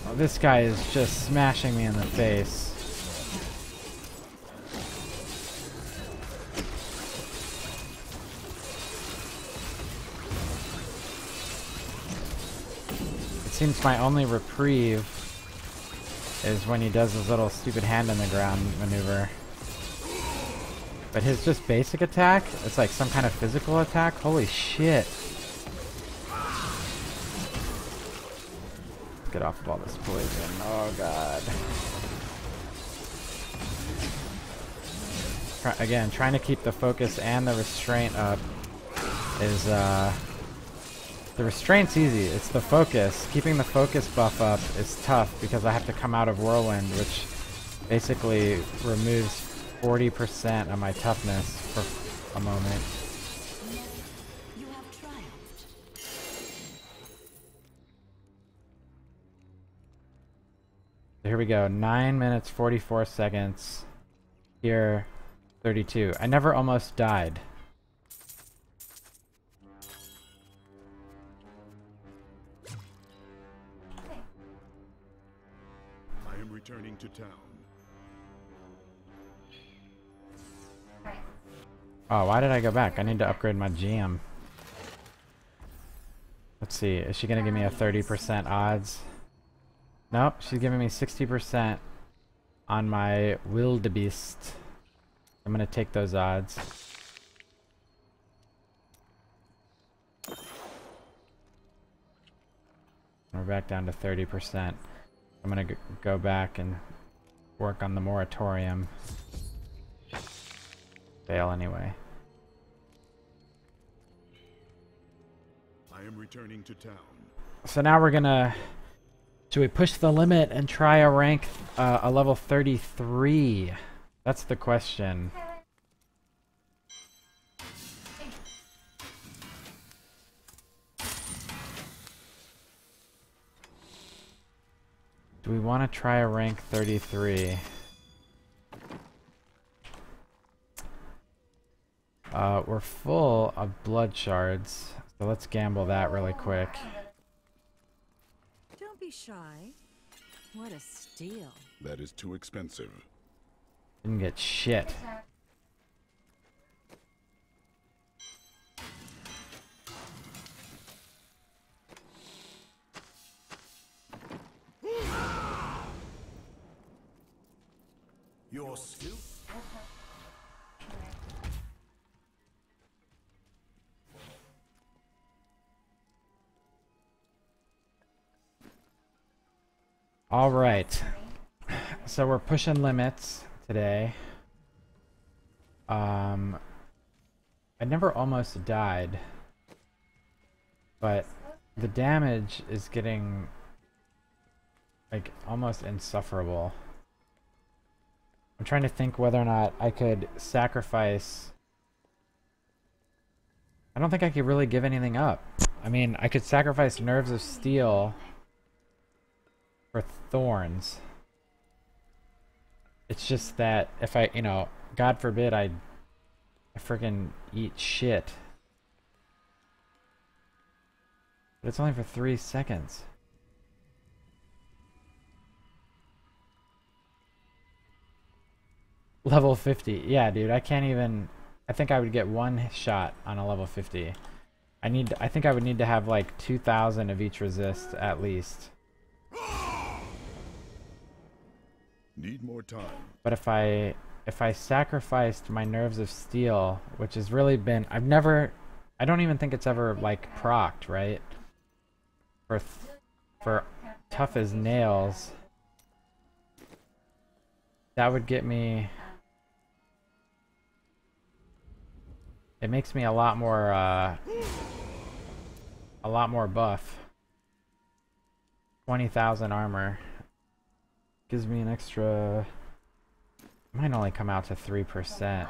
Oh, this guy is just smashing me in the face. Seems my only reprieve is when he does his little stupid hand in the ground maneuver. But his just basic attack, it's like some kind of physical attack. Holy shit. Get off of all this poison. Oh god. Again, trying to keep the focus and the restraint up is the restraint's easy, it's the focus. Keeping the focus buff up is tough because I have to come out of Whirlwind, which basically removes 40% of my toughness for a moment. You have triumphed. So here we go, 9 minutes 44 seconds. Here, 32. I never almost died. Returning to town. Oh, why did I go back? I need to upgrade my GM. Let's see, is she gonna give me a 30% odds? Nope, she's giving me 60% on my wildebeest. I'm gonna take those odds. We're back down to 30%. I'm gonna go back and work on the moratorium. Fail anyway. I am returning to town. So now we're gonna... Should we push the limit and try a rank a level 33? That's the question. Do we want to try a rank 33? We're full of blood shards, so let's gamble that really quick. Don't be shy. What a steal. That is too expensive. Didn't get shit. Your skill. All right. So we're pushing limits today. I never almost died, but the damage is getting like almost insufferable. I'm trying to think whether or not I could sacrifice. I don't think I could really give anything up. I mean, I could sacrifice Nerves of Steel for Thorns. It's just that if I, you know, God forbid I freaking eat shit. But it's only for 3 seconds. Level 50. Yeah, dude, I can't even... I think I would get 1 shot on a level 50. I think I would need to have like 2,000 of each resist at least. Need more time. But if I sacrificed my Nerves of Steel, which has really been... I don't even think it's ever like procced, right? For tough as nails. That would get me... It makes me a lot more buff. 20,000 armor. Gives me an extra... Might only come out to 3%.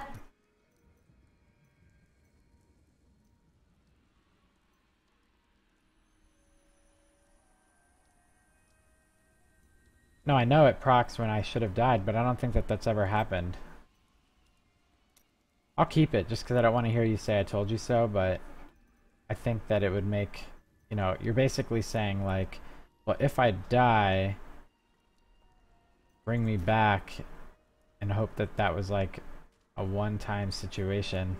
No, I know it procs when I should have died, but I don't think that that's ever happened. I'll keep it just because I don't want to hear you say I told you so, but I think that it would make, you know, you're basically saying like, well, if I die, bring me back and hope that that was like a one-time situation.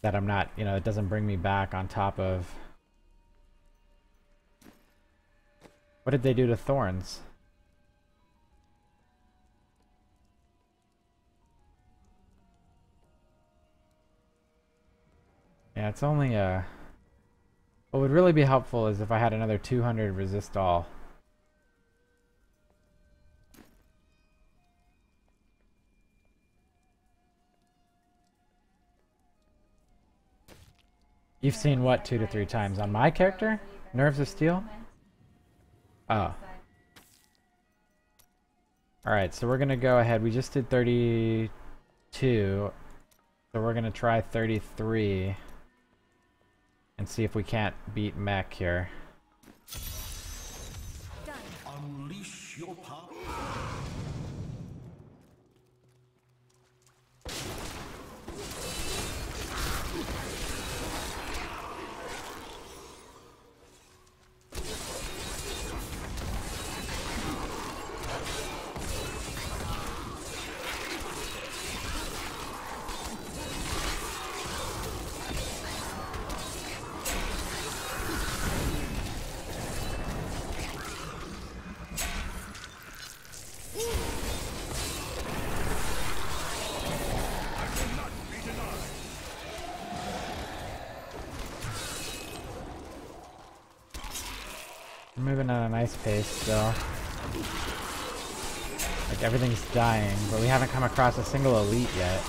That I'm not, you know, it doesn't bring me back on top of... What did they do to Thorns? Yeah, it's only a... What would really be helpful is if I had another 200 resist all. You've seen what 2 to 3 times? On my character? Nerves of Steel? Oh. Alright, so we're gonna go ahead. We just did 32. So we're gonna try 33. And see if we can't beat Mech here. Unleash your power. We're moving at a nice pace still. Like everything's dying, but we haven't come across a single elite yet.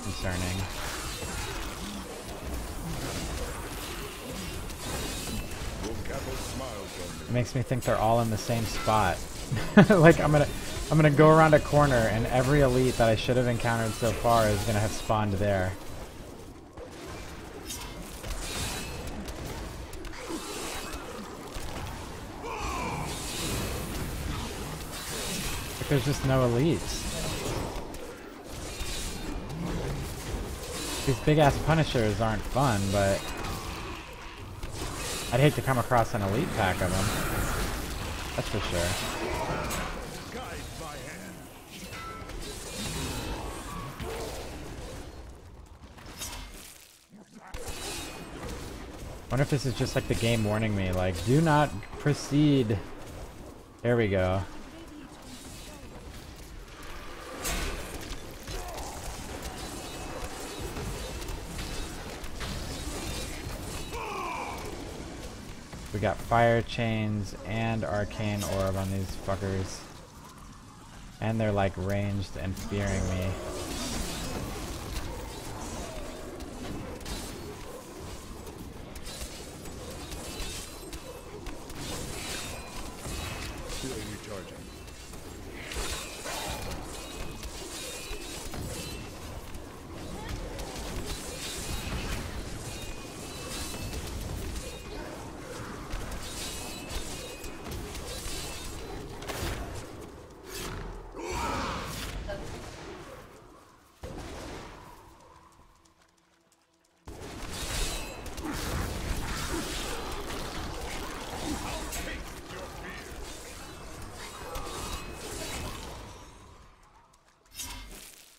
Concerning. It makes me think they're all in the same spot. Like I'm gonna go around a corner and every elite that I should have encountered so far is gonna have spawned there. But there's just no elites. These big ass punishers aren't fun, but I'd hate to come across an elite pack of them. That's for sure. Wonder if this is just like the game warning me, like, do not proceed. There we go. We got fire chains and arcane orb on these fuckers. And they're like ranged and fearing me.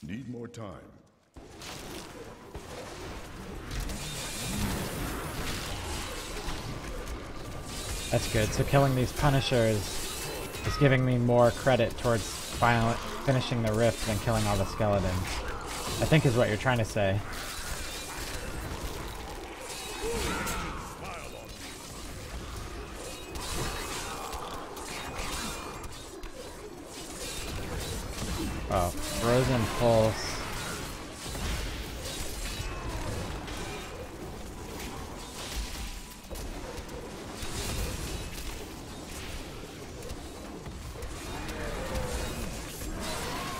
Need more time. That's good. So killing these punishers is giving me more credit towards finishing the rift than killing all the skeletons. I think is what you're trying to say. pulse.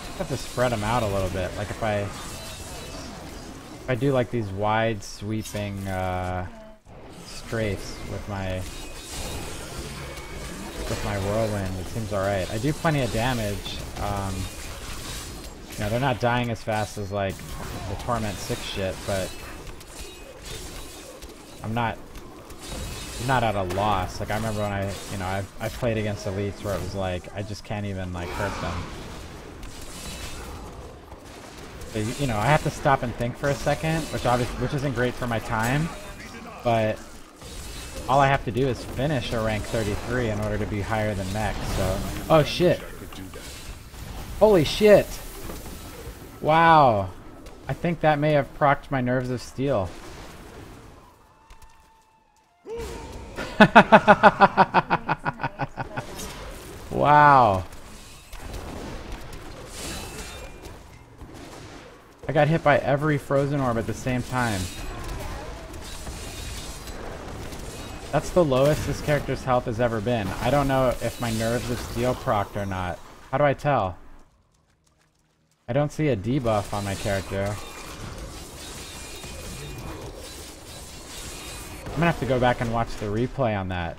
I have to spread them out a little bit. Like if I do like these wide sweeping strafes with my whirlwind, it seems alright. I do plenty of damage. You know, they're not dying as fast as like the Torment 6 shit, but I'm not at a loss. Like I remember when I played against elites where it was like I just can't even like hurt them. So, you know, I have to stop and think for a second, which isn't great for my time, but all I have to do is finish a rank 33 in order to be higher than mech. So, oh shit! Holy shit! Wow, I think that may have procced my Nerves of Steel. Wow. I got hit by every frozen orb at the same time. That's the lowest this character's health has ever been. I don't know if my Nerves of Steel procced or not. How do I tell? I don't see a debuff on my character. I'm gonna have to go back and watch the replay on that.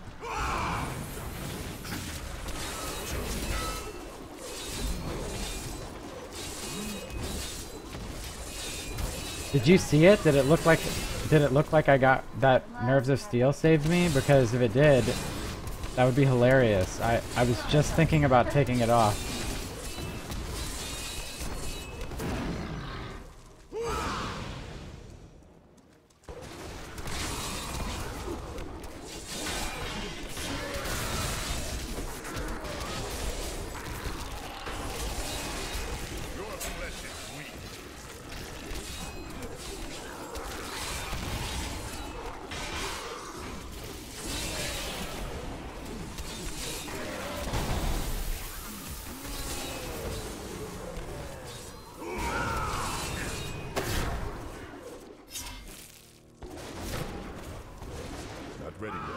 Did you see it? Did it look like I got that Nerves of Steel saved me? Because if it did, that would be hilarious. I was just thinking about taking it off. Ready yet.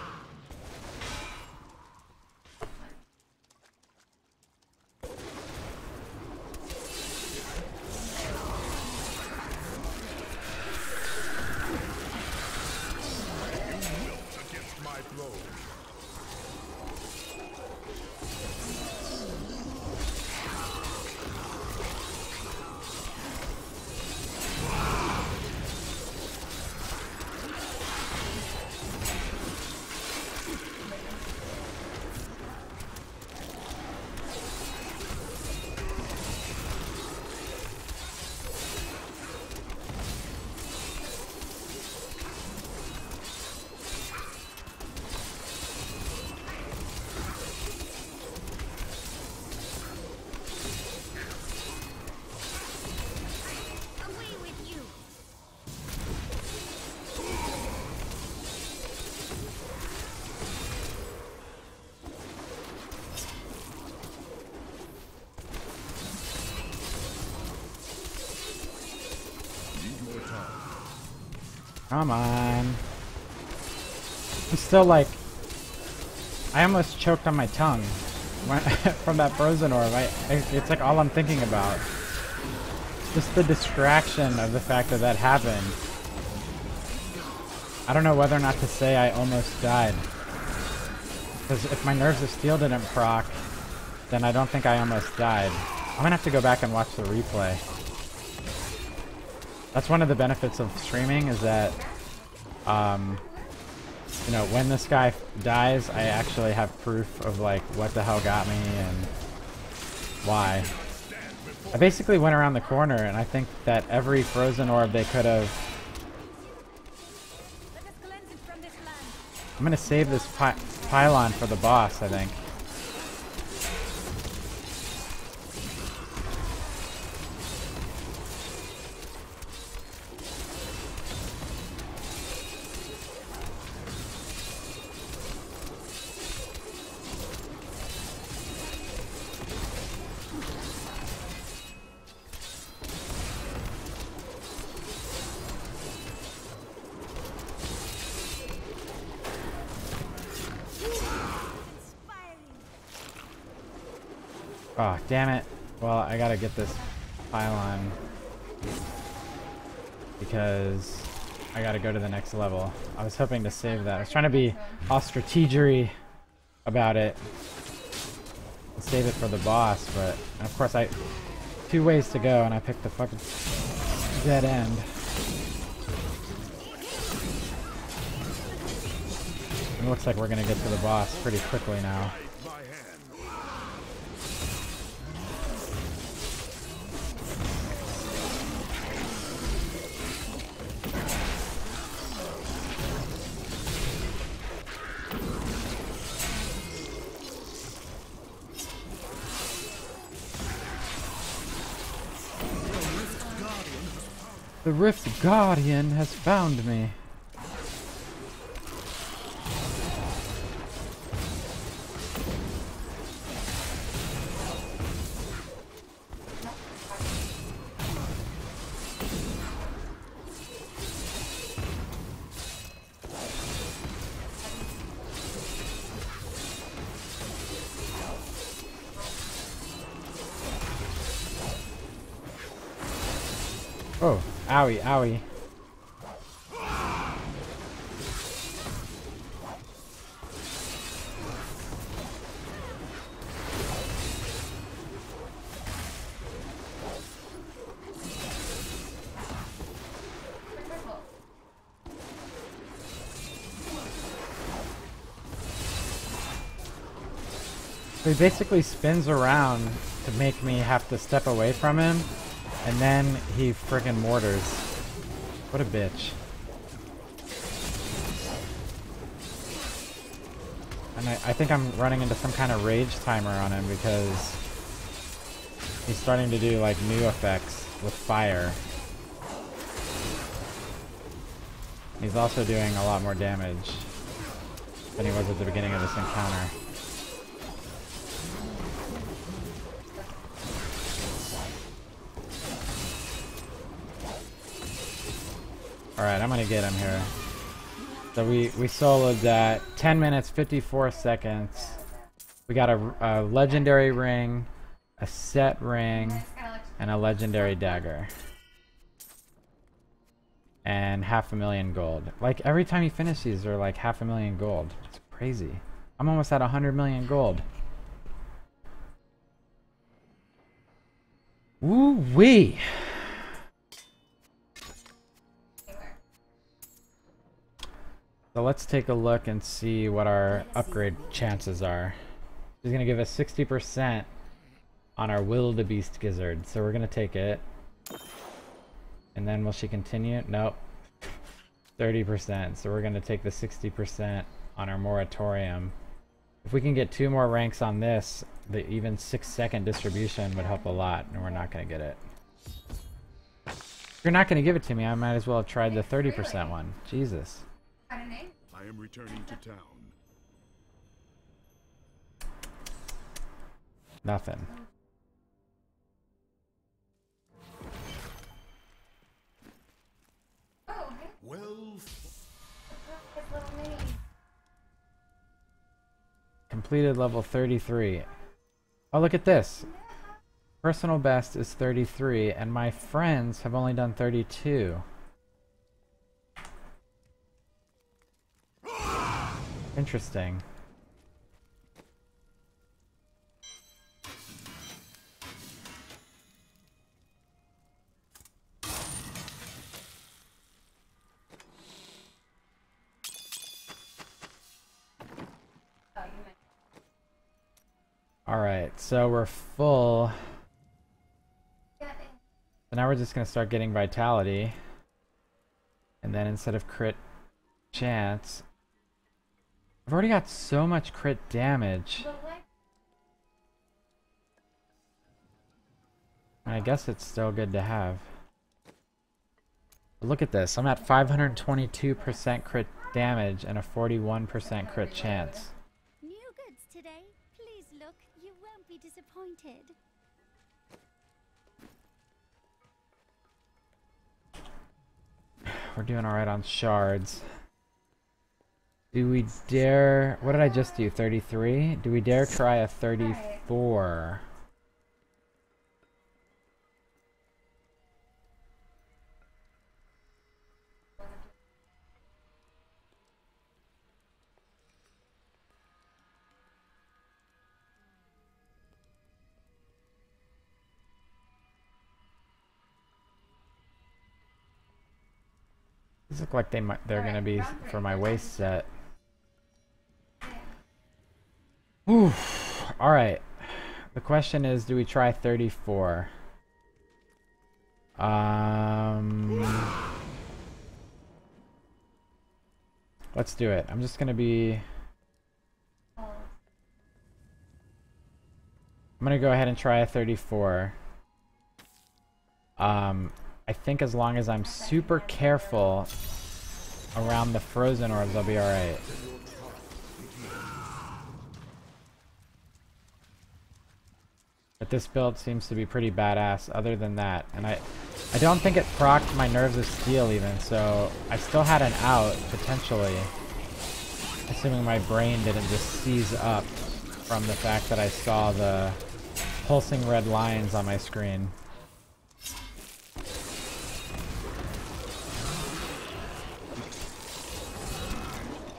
Come on. I'm still like... I almost choked on my tongue from that frozen orb. It's like all I'm thinking about. Just the distraction of the fact that that happened. I don't know whether or not to say I almost died. Because if my Nerves of Steel didn't proc, then I don't think I almost died. I'm gonna have to go back and watch the replay. That's one of the benefits of streaming, is that, you know, when this guy dies, I actually have proof of, like, what the hell got me and why. I basically went around the corner, and I think that every frozen orb they could have... I'm gonna save this pylon for the boss, I think. Oh, damn it. Well, I gotta get this pylon because I gotta go to the next level. I was hoping to save that. I was trying to be all strategery about it and save it for the boss, but of course I 2 ways to go and I picked the fucking dead end. It looks like we're gonna get to the boss pretty quickly now. The Rift Guardian has found me. Oh, owie, owie. So he basically spins around to make me have to step away from him. And then he friggin' mortars. What a bitch. And I think I'm running into some kind of rage timer on him because he's starting to do like new effects with fire. He's also doing a lot more damage than he was at the beginning of this encounter. Alright, I'm gonna get him here. So we soloed that. 10 minutes, 54 seconds. We got a legendary ring, a set ring, and a legendary dagger. And 500,000 gold. Like, every time you finish these, they're like 500,000 gold. It's crazy. I'm almost at 100 million gold. Woo-wee! So let's take a look and see what our upgrade chances are. She's going to give us 60% on our wildebeest gizzard. So we're going to take it. And then will she continue? Nope. 30%. So we're going to take the 60% on our moratorium. If we can get 2 more ranks on this, the even 6-second distribution would help a lot. And we're not going to get it. If you're not going to give it to me, I might as well have tried the 30% one. Jesus. I am returning to town. Nothing. Well, Completed level 33. Oh, look at this. Personal best is 33, and my friends have only done 32. Interesting. Alright, so we're full. So now we're just going to start getting vitality. And then instead of crit chance, I've already got so much crit damage. And I guess it's still good to have. But look at this. I'm at 522% crit damage and a 41% crit chance. New goods today. Please look. You won't be disappointed. We're doing alright on shards. Do we dare... What did I just do? 33? Do we dare try a 34? These look like they're gonna be for my waist set. Ooh. All right. The question is, do we try 34? Let's do it. I'm just gonna be. I'm gonna go ahead and try a 34. I think as long as I'm super careful around the frozen orbs, I'll be alright. But this build seems to be pretty badass other than that. And I don't think it procced my Nerves of Steel even, so I still had an out, potentially. Assuming my brain didn't just seize up from the fact that I saw the pulsing red lines on my screen.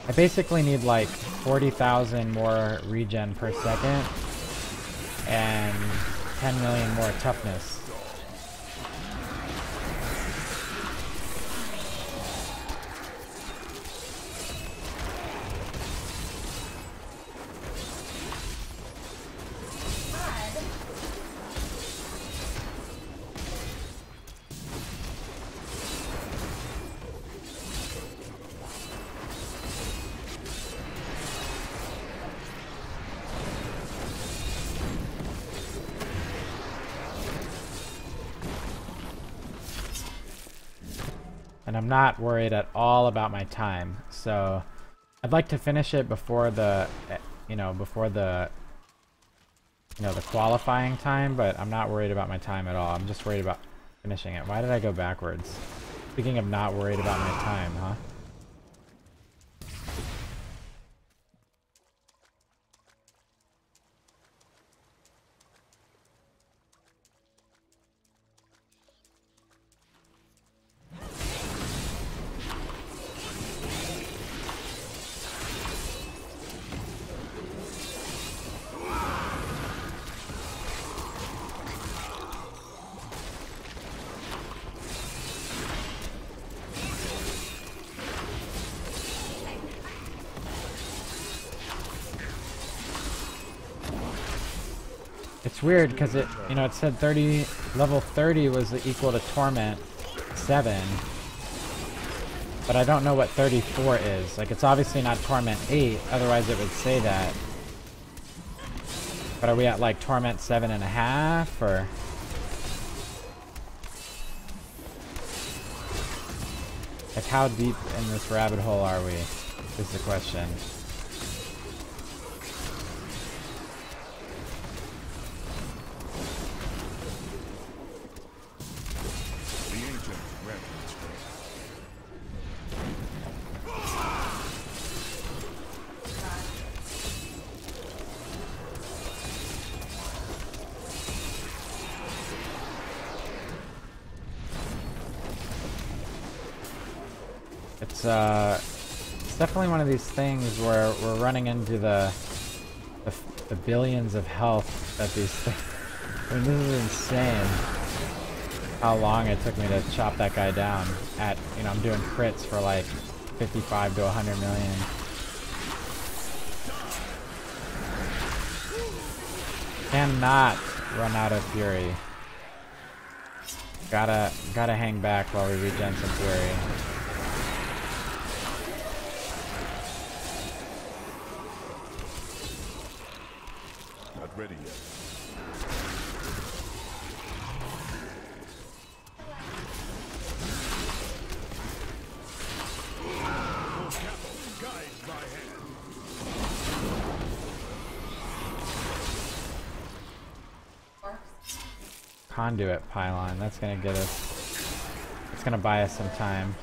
I basically need like 40,000 more regen per second and 10 million more toughness. And I'm not worried at all about my time, so I'd like to finish it before the, the qualifying time, but I'm not worried about my time at all. I'm just worried about finishing it. Why did I go backwards? Speaking of not worried about my time, huh? It's weird because it said level 30 was equal to Torment 7, but I don't know what 34 is. Like, it's obviously not Torment 8, otherwise it would say that. But are we at like Torment 7.5 or? Like, how deep in this rabbit hole are we? Is the question. It's definitely one of these things where we're running into the billions of health that these things. I mean, this is insane. How long it took me to chop that guy down. At I'm doing crits for like 55 to 100 million. Cannot run out of fury. Gotta hang back while we regen some fury. Not ready yet. Guide my hand. Conduit pylon. That's gonna get us. It's gonna buy us some time.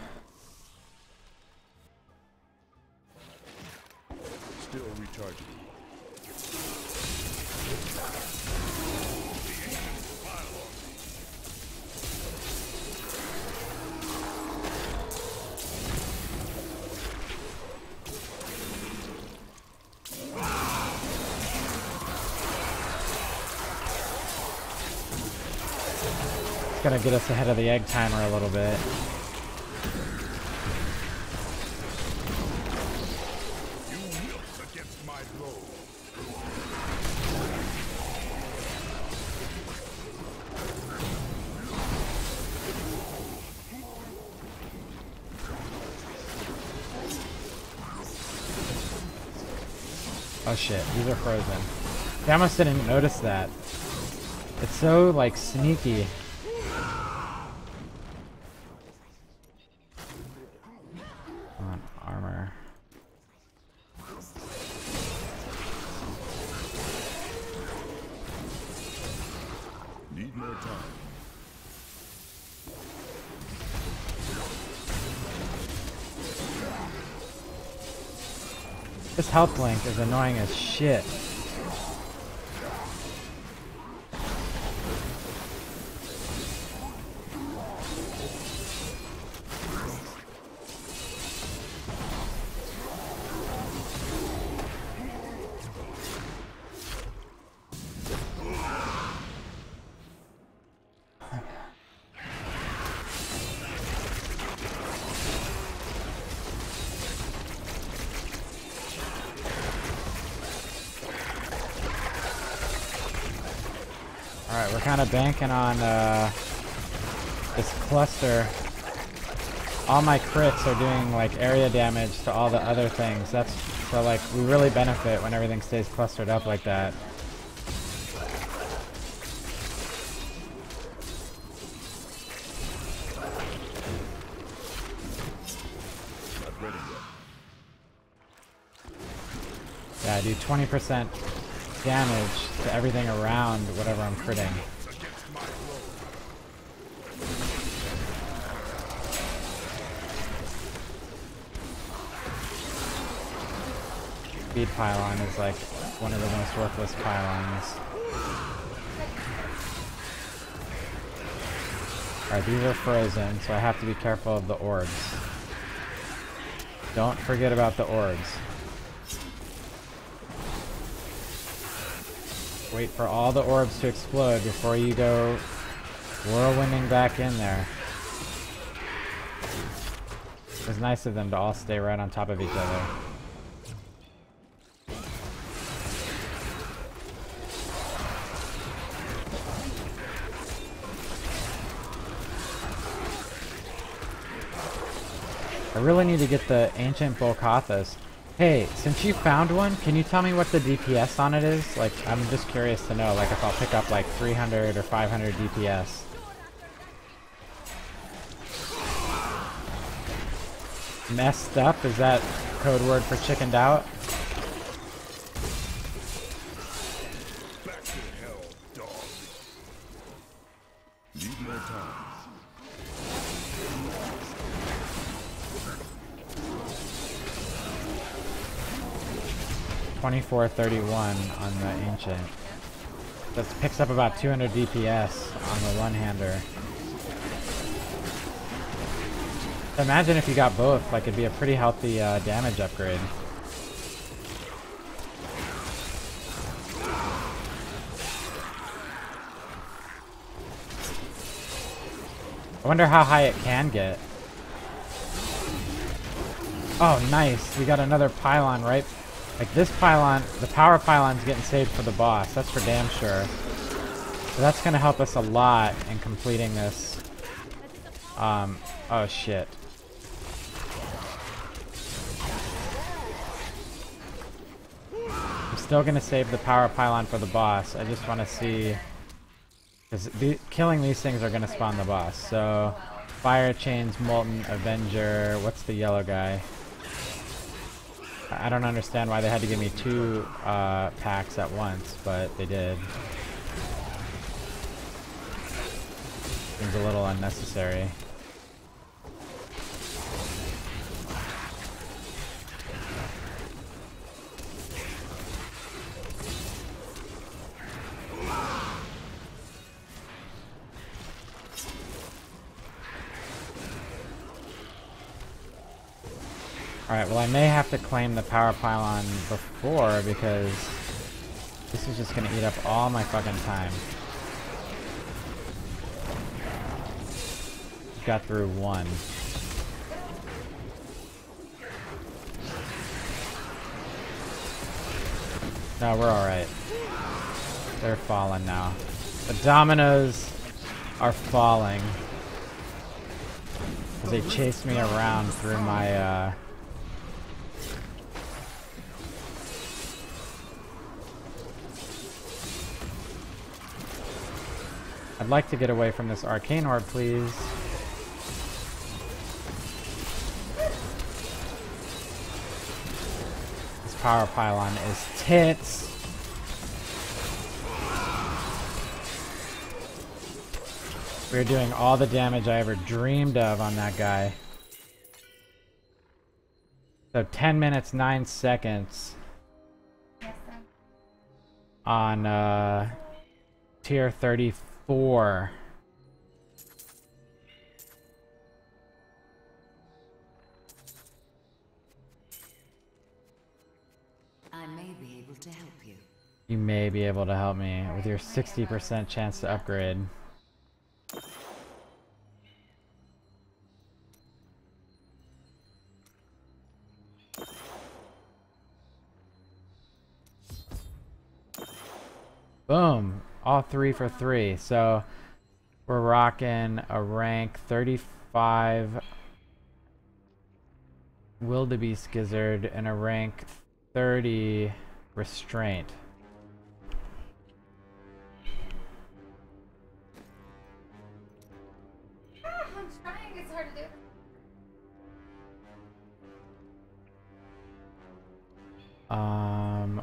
Still recharging. Gonna get us ahead of the egg timer a little bit. Oh shit, these are frozen. I almost didn't notice that. It's so, like, sneaky. Come on, armor. Need more time. This health link is annoying as shit. Alright, we're kind of banking on this cluster. All my crits are doing like area damage to all the other things. That's so like we really benefit when everything stays clustered up like that. Not ready yet. Yeah, I do 20% damage to everything around whatever I'm critting. Against my will. Speed pylon is like one of the most worthless pylons. Alright, these are frozen, so I have to be careful of the orbs. Don't forget about the orbs. Wait for all the orbs to explode before you go whirlwinding back in there. It was nice of them to all stay right on top of each other. I really need to get the Ancient Volcathas. Hey, since you found one, can you tell me what the DPS on it is? Like, I'm just curious to know, like, if I'll pick up, like, 300 or 500 DPS. Messed up? Is that code word for chickened out? Back to hell, dog. Need more time. 2431 on the Ancient. That picks up about 200 DPS on the one-hander. Imagine if you got both, like it'd be a pretty healthy damage upgrade. I wonder how high it can get. Oh, nice. We got another pylon, right? Like this pylon, the power pylon's getting saved for the boss. That's for damn sure. So that's gonna help us a lot in completing this. Oh shit. I'm still gonna save the power pylon for the boss. I just want to see, because killing these things are gonna spawn the boss. So, Fire Chains, Molten, Avenger. What's the yellow guy? I don't understand why they had to give me two packs at once, but they did. Seems a little unnecessary. Alright, well I may have to claim the power pylon before because this is just gonna eat up all my fucking time. Got through one. No, we're alright. They're falling now. The dominoes are falling. Because they chased me around through my I'd like to get away from this arcane orb, please. This power pylon is tits. We're doing all the damage I ever dreamed of on that guy. So 10 minutes, 9 seconds on tier 34. I may be able to help you. You may be able to help me with your 60% chance to upgrade. Boom. All 3 for 3. So we're rocking a rank 35 Wildebeest Gizzard and a rank 30 Restraint. I'm trying, it's hard to do.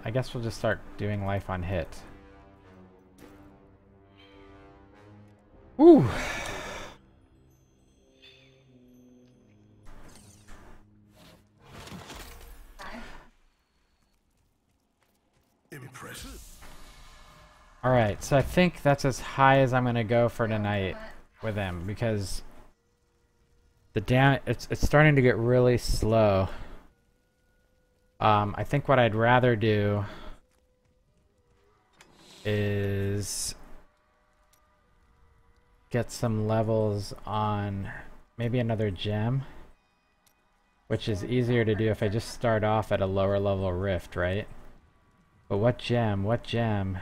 I guess we'll just start doing life on hit. Woo! Impressive. Alright, so I think that's as high as I'm gonna go for tonight with him because the it's starting to get really slow. I think what I'd rather do is get some levels on maybe another gem, which is easier to do if I just start off at a lower level rift, right? But what gem? What gem?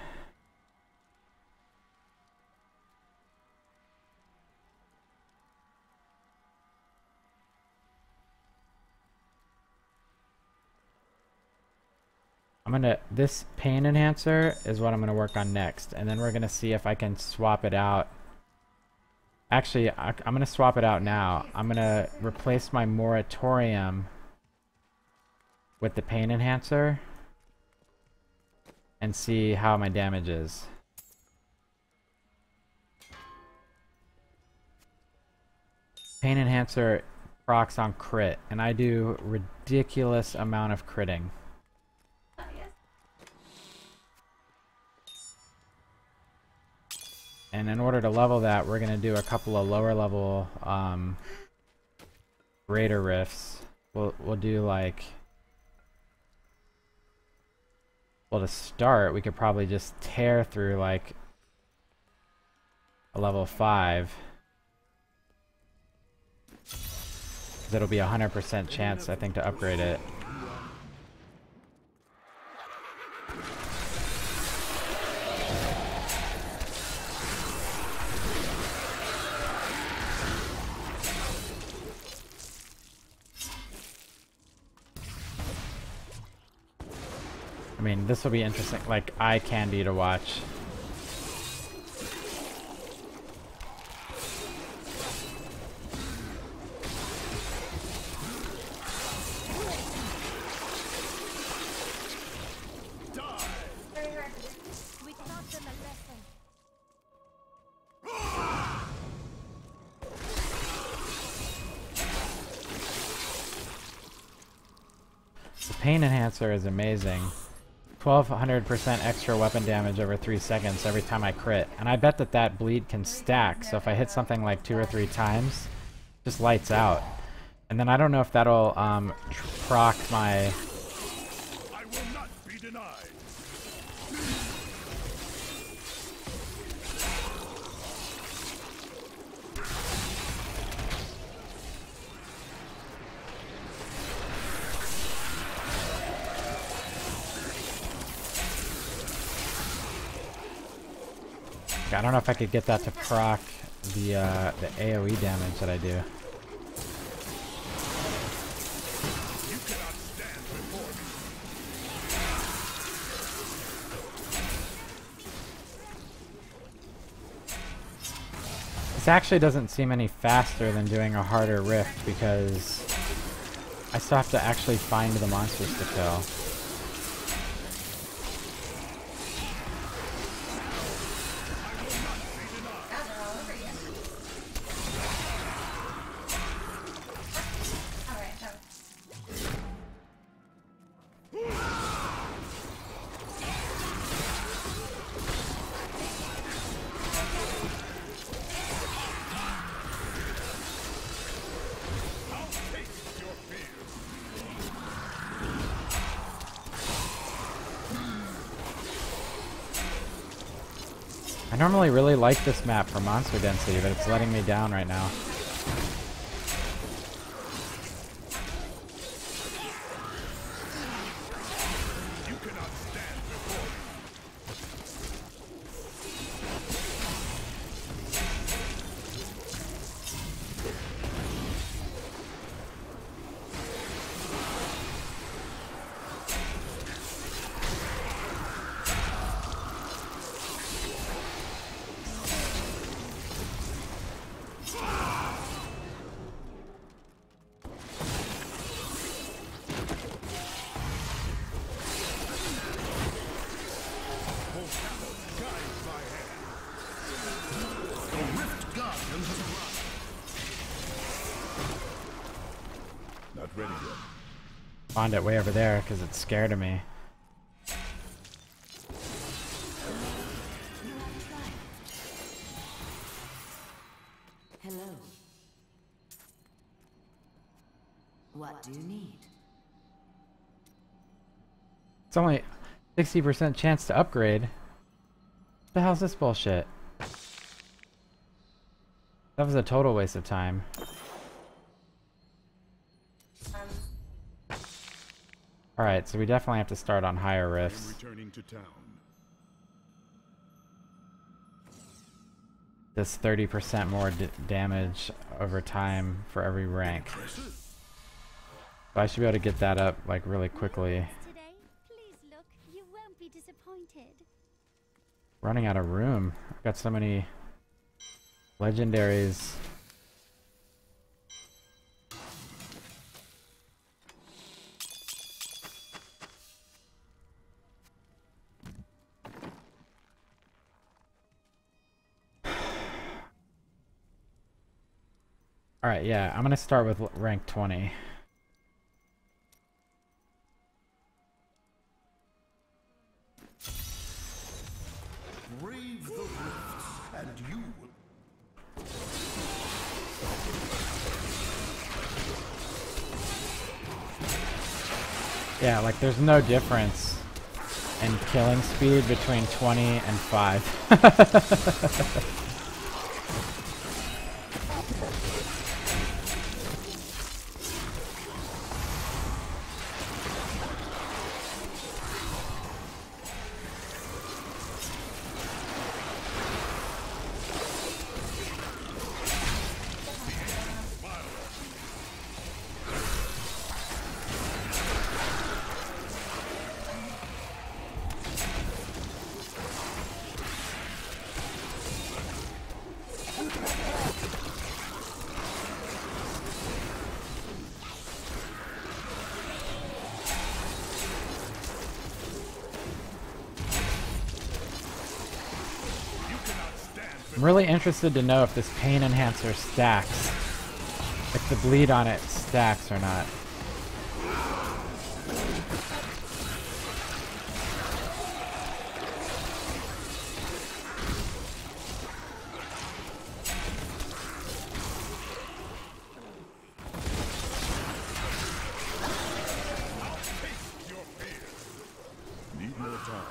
This pain enhancer is what I'm gonna work on next, and then we're gonna see if I can swap it out. Actually, I'm gonna swap it out now. I'm gonna replace my moratorium with the pain enhancer and see how my damage is. Pain enhancer procs on crit, and I do ridiculous amount of critting. And in order to level that, we're going to do a couple of lower level Raider Rifts. We'll do like... Well, to start, we could probably just tear through like a level 5. That'll be a 100% chance, I think, to upgrade it. I mean, this will be interesting, like eye candy to watch. We taught them a lesson. The pain enhancer is amazing. 1200% extra weapon damage over 3 seconds every time I crit. And I bet that that bleed can stack, so if I hit something like 2 or 3 times, just lights out. And then I don't know if that'll proc my... I will not be denied. I don't know if I could get that to proc the AoE damage that I do. You cannot stand before me. This actually doesn't seem any faster than doing a harder rift because I still have to actually find the monsters to kill. I normally really like this map for monster density, but it's letting me down right now. You cannot stand before me. Not ready yet. Found it way over there because it's scared of me. Hello. What do you need? It's only 60% chance to upgrade. What the hell's this bullshit? That was a total waste of time. Alright, so we definitely have to start on higher rifts. Returning to town. This 30% more damage over time for every rank. So I should be able to get that up like really quickly. Today, please look. You won't be disappointed. Running out of room. I've got so many legendaries. Alright, yeah, I'm gonna start with rank 20. Brave the rifts, and you will. Yeah, like there's no difference in killing speed between 20 and 5. I'm really interested to know if this pain enhancer stacks. If the bleed on it stacks or not. Need more time.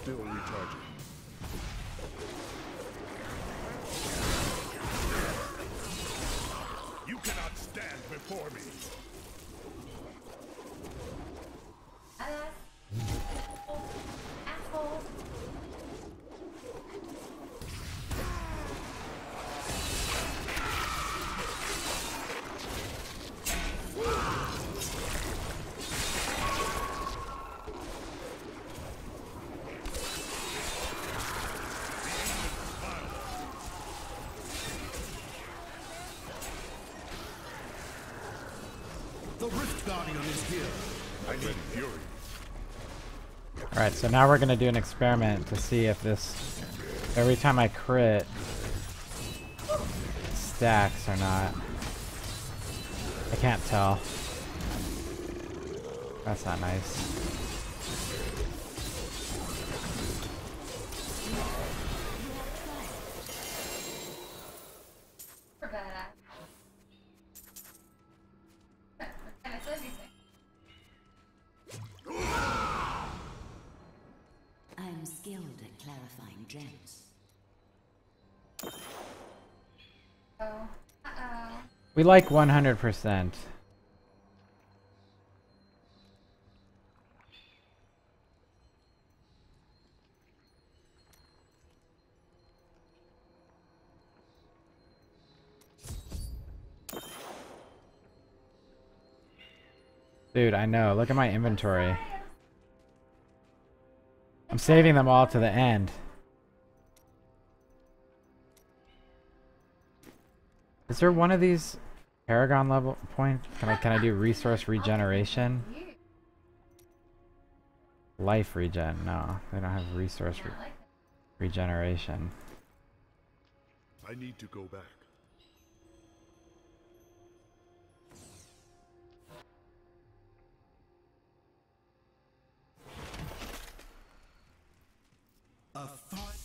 Still recharging. You cannot stand before me. Asshole. The Rift Guardian is here. I need fury. Alright, so now we're gonna do an experiment to see if this, every time I crit, stacks or not. I can't tell. That's not nice. I'm skilled at clarifying gems. We like 100%. Dude, I know. Look at my inventory. I'm saving them all to the end. Is there one of these Paragon level point? Can I do resource regeneration? Life regen? No, they don't have resource regeneration. I need to go back. A thought.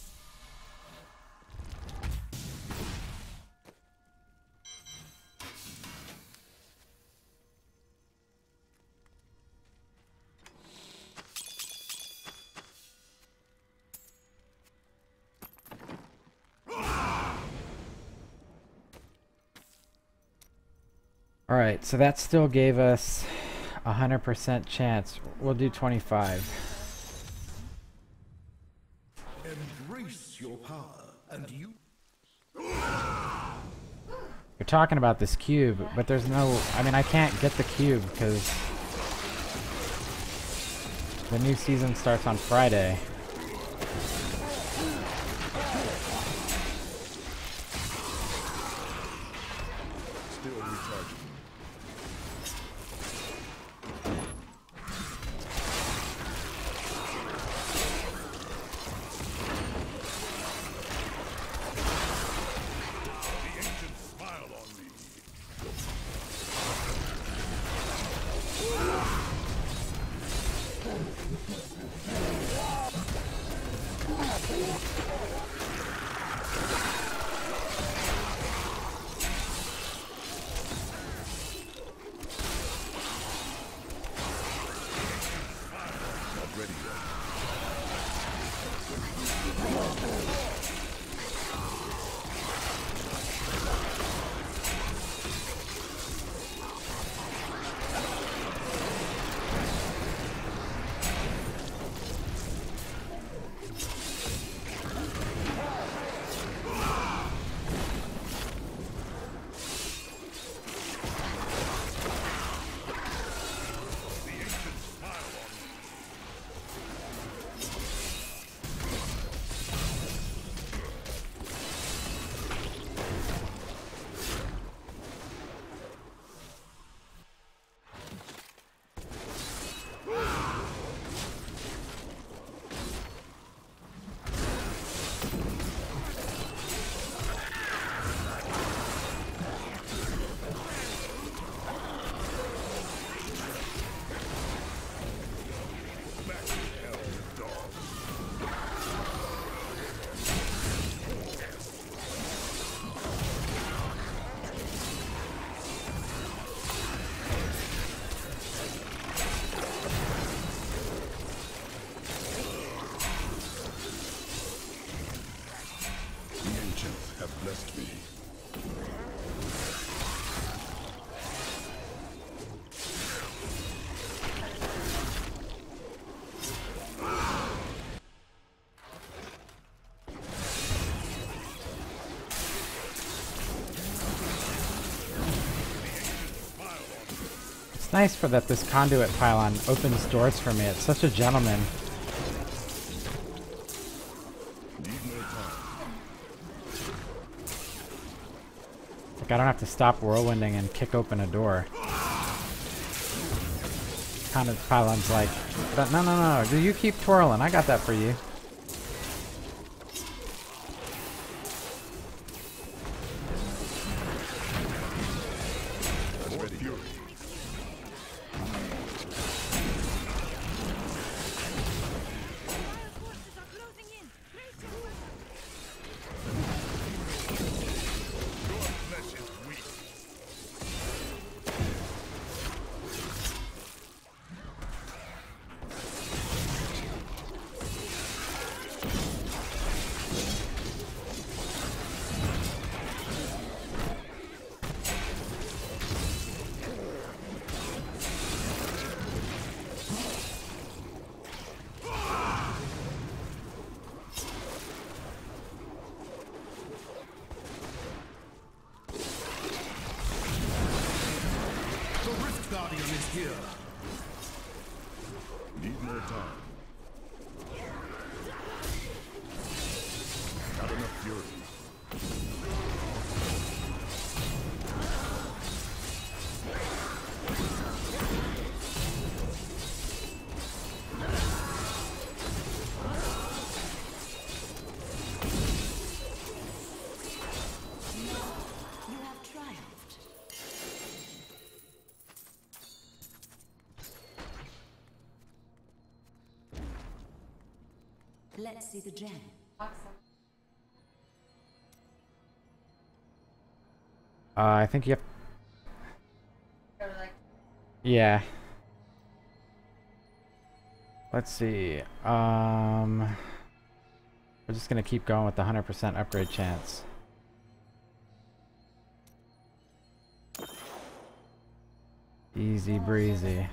Alright, so that still gave us 100% chance. We'll do 25. Embrace your power, and you. You're talking about this cube, but there's no... I mean, I can't get the cube because the new season starts on Friday. Still recharging. The ancients smile on me. Not ready yet. It's nice for that this conduit pylon opens doors for me. It's such a gentleman. Like I don't have to stop whirlwinding and kick open a door. Conduit pylon's like, no, no, no, do you keep twirling? I got that for you. Guardian is here. Need more time. Not enough fury. Let's see the gem. I think you have... Yeah. Let's see. We're just gonna keep going with the 100% upgrade chance. Easy breezy.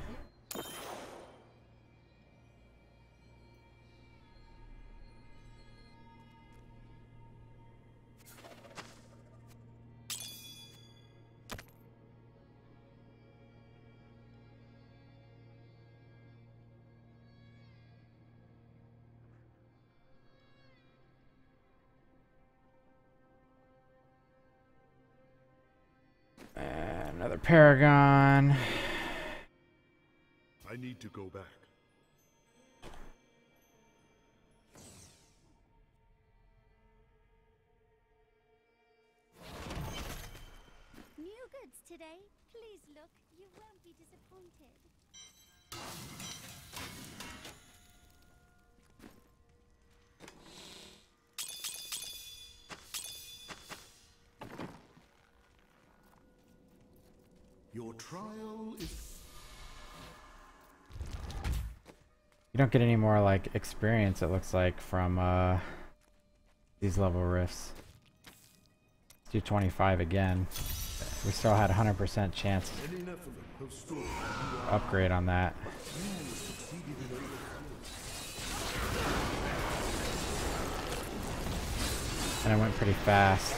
Another Paragon. I need to go back. New goods today. Please look. You won't be disappointed. Your trial is... You don't get any more like experience, it looks like, from these level rifts. Let's do 25 again. We still had 100% chance upgrade on that. And it went pretty fast.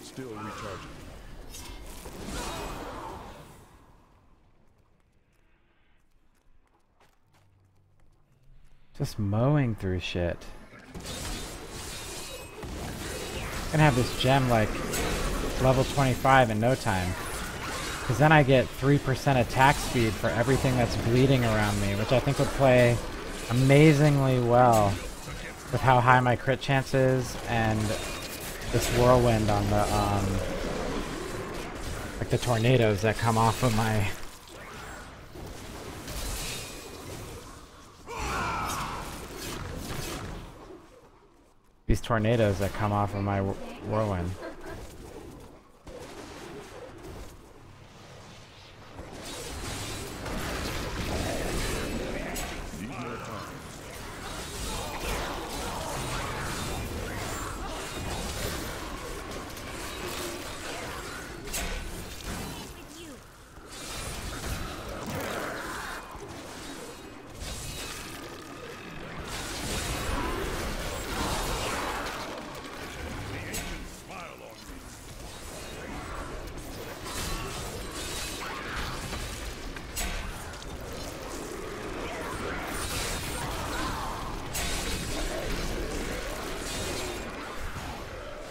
Still recharging. Just mowing through shit. Gonna have this gem like level 25 in no time. Because then I get 3% attack speed for everything that's bleeding around me, which I think would play amazingly well with how high my crit chance is and this whirlwind on the like the tornadoes that come off of my these tornadoes that come off of my whirlwind.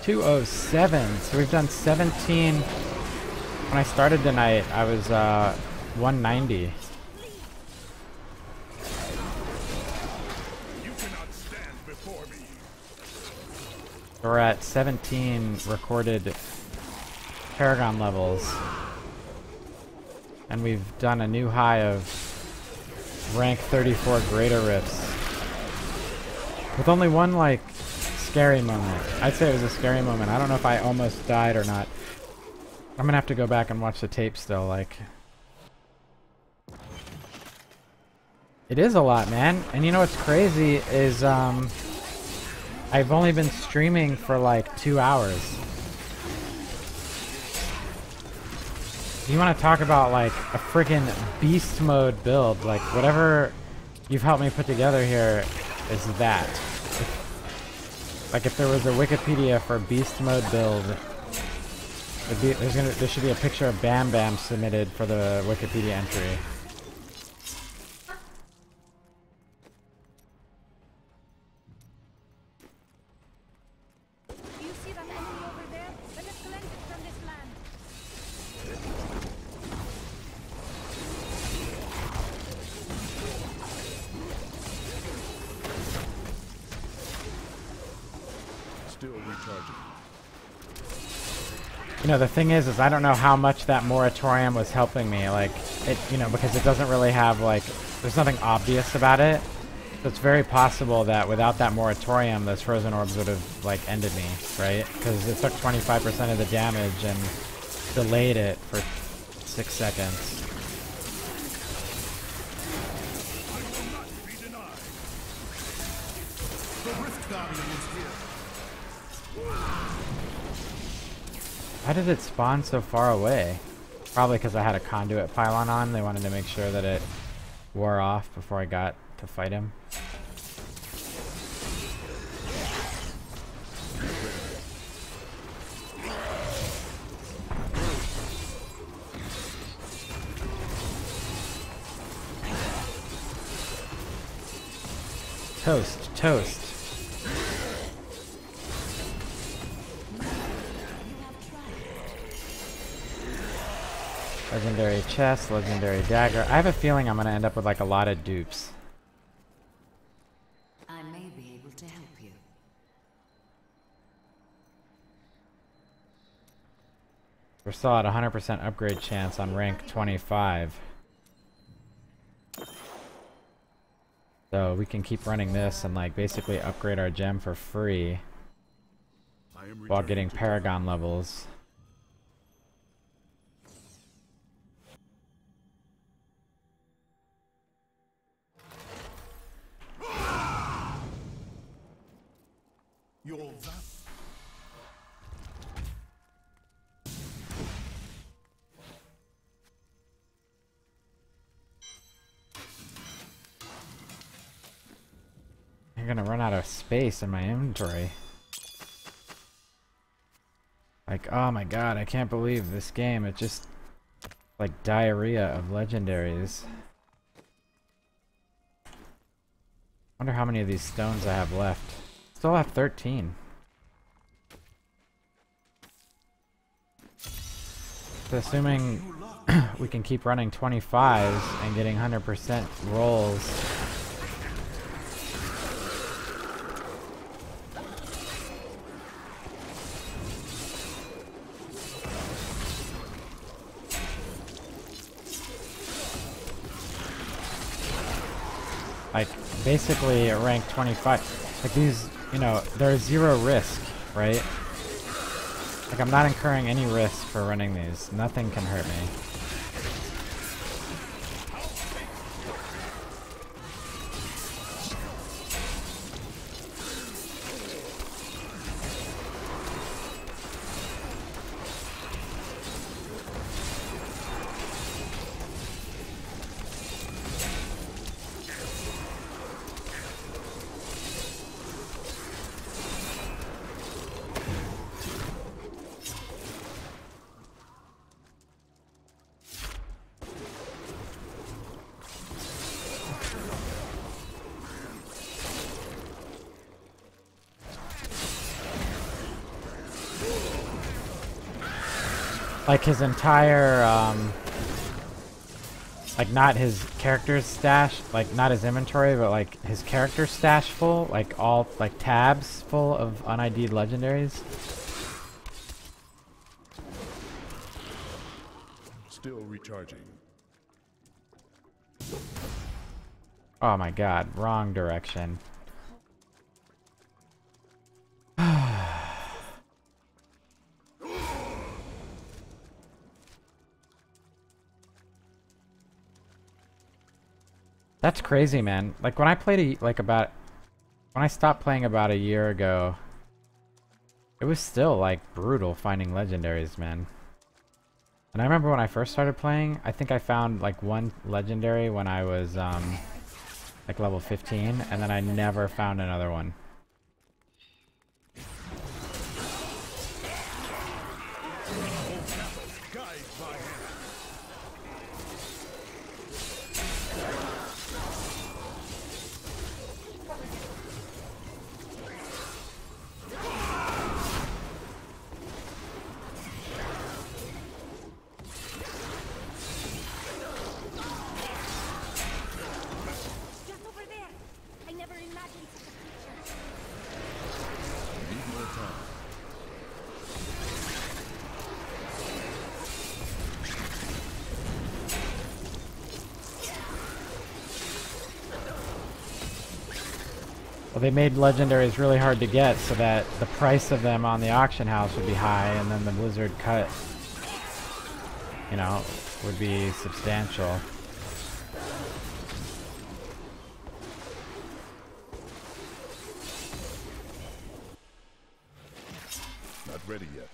.207, so we've done 17. When I started tonight, I was 190. You cannot stand before me. We're at 17 recorded Paragon levels. And we've done a new high of rank 34 greater rifts. With only one, like, scary moment. I'd say it was a scary moment. I don't know if I almost died or not. I'm gonna have to go back and watch the tape still, like... It is a lot, man. And you know what's crazy is, I've only been streaming for like 2 hours. You wanna talk about like a freaking beast mode build, like whatever you've helped me put together here is that. Like if there was a Wikipedia for beast mode build, there should be a picture of Bam Bam submitted for the Wikipedia entry. Do you see that enemy over there? Let us cleanse it from this land. Still recharging. You know, the thing is I don't know how much that moratorium was helping me, like, it, you know, because it doesn't really have, like, there's nothing obvious about it. So it's very possible that without that moratorium, those frozen orbs would have, like, ended me, right? Because it took 25% of the damage and delayed it for 6 seconds. I will not be denied. The Rift Guardian is here. Why did it spawn so far away? Probably because I had a conduit pylon on. They wanted to make sure that it wore off before I got to fight him. Toast, toast. Legendary chest, legendary dagger. I have a feeling I'm gonna end up with like a lot of dupes. I may be able to help you. We're still at 100% upgrade chance on rank 25. So we can keep running this and like basically upgrade our gem for free while getting Paragon levels. Your I'm gonna run out of space in my inventory. Like, oh my god, I can't believe this game. It just like diarrhea of legendaries. Wonder how many of these stones I have left. Still have 13. So assuming we can keep running 25s and getting 100% rolls. like basically a rank 25. Like these, you know, there's zero risk, right? Like I'm not incurring any risk for running these. Nothing can hurt me. Like his entire, like not his character's stash, like not his inventory, but like his character stash full, like all, like tabs full of un-ID'd legendaries. Still recharging. Oh my god, wrong direction. That's crazy, man. Like when I played when I stopped playing about a year ago, it was still like brutal finding legendaries, man. And I remember when I first started playing, I think I found like one legendary when I was like level 15, and then I never found another one. Just over there. I never imagined such a creature. Need more time. Well, they made legendaries really hard to get so that the price of them on the auction house would be high, and then the Blizzard cut, you know, would be substantial. Not ready yet.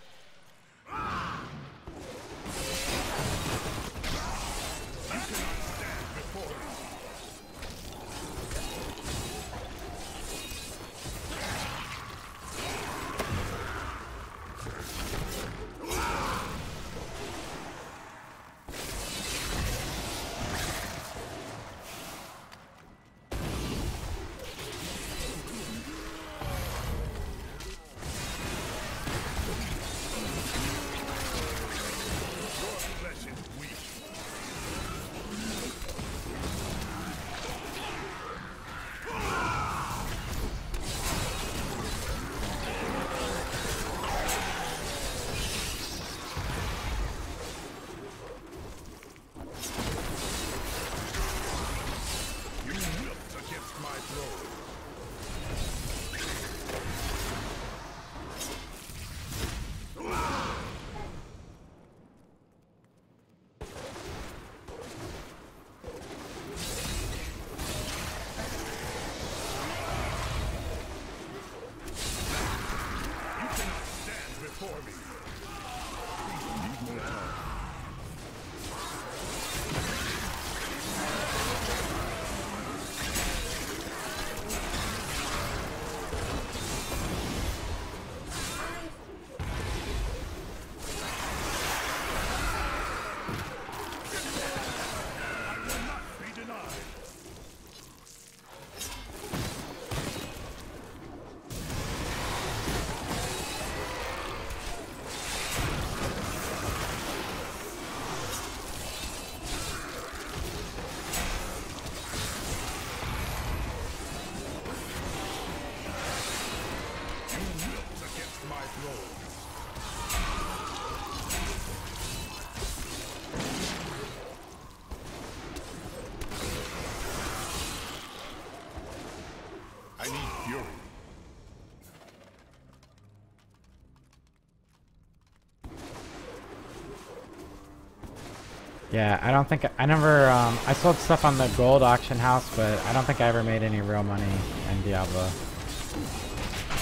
Yeah, I don't think I never. I sold stuff on the gold auction house, but I don't think I ever made any real money in Diablo.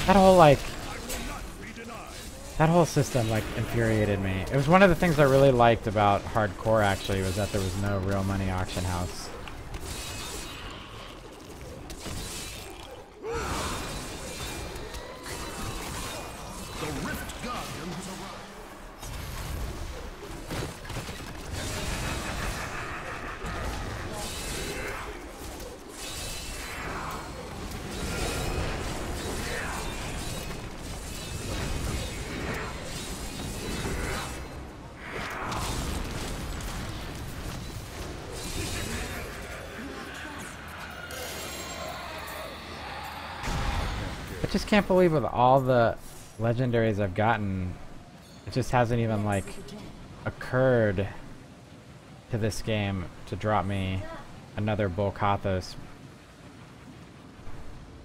That whole like, that whole system like infuriated me. It was one of the things I really liked about hardcore. Actually, was that there was no real money auction house. I just can't believe with all the legendaries I've gotten, it just hasn't even like occurred to this game to drop me another Bolkathos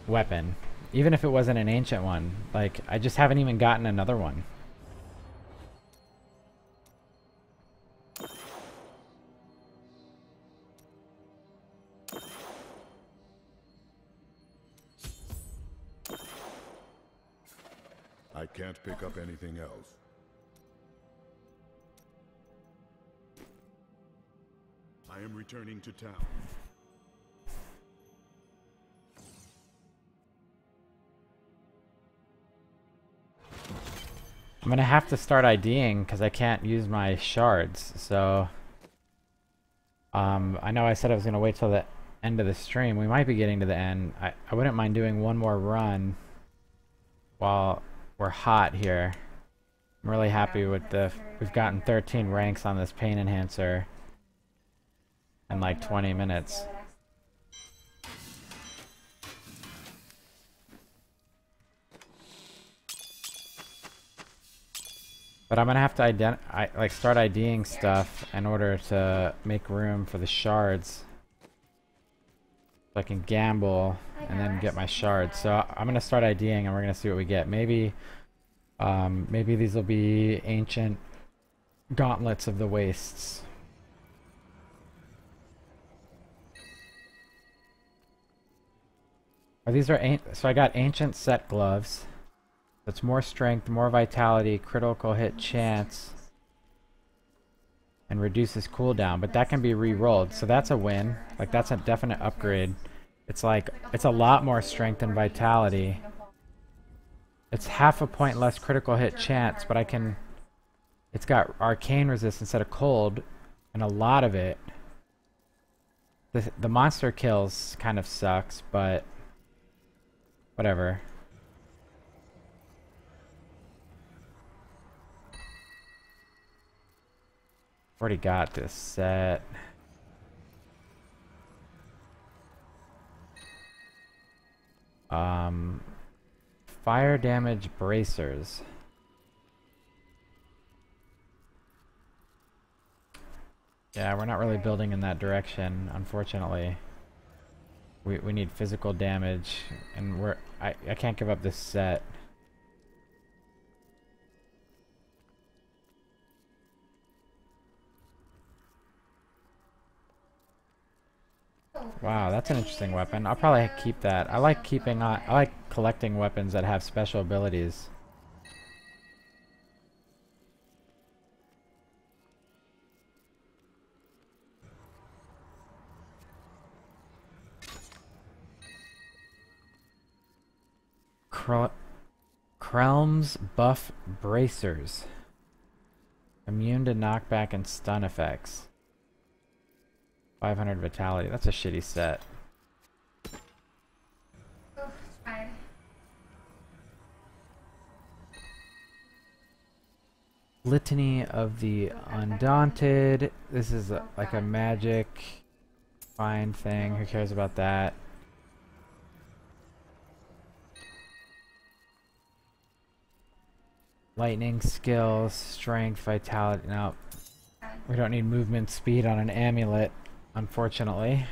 weapon. Even if it wasn't an ancient one. Like, I just haven't even gotten another one. I can't pick up anything else. I am returning to town. I'm gonna have to start IDing because I can't use my shards, so I know I said I was gonna wait till the end of the stream. We might be getting to the end. I wouldn't mind doing one more run while we're hot here. I'm really happy with we've gotten 13 ranks on this pain enhancer in like 20 minutes. But I'm gonna have to start IDing stuff in order to make room for the shards. So I can gamble and then get my shards. So I'm gonna start IDing and we're gonna see what we get. Maybe these will be ancient gauntlets of the wastes. So I got ancient set gloves. It's more strength, more vitality, critical hit chance, and reduces cooldown. But that can be re-rolled, so that's a win. Like, that's a definite upgrade. It's like, it's a lot more strength and vitality. It's half a point less critical hit chance, but it's got arcane resist instead of cold, and a lot of it. The monster kills kind of sucks, but whatever. Already got this set. Fire damage bracers. Yeah, we're not really building in that direction, unfortunately. We need physical damage, and I can't give up this set. Wow, that's an interesting weapon. I'll probably keep that. I like collecting weapons that have special abilities. Krelm's buff bracers. Immune to knockback and stun effects. 500 vitality. That's a shitty set. Litany of the Undaunted. This is like a magic fine thing. Who cares about that? Lightning skills, strength, vitality. No, we don't need movement speed on an amulet, unfortunately.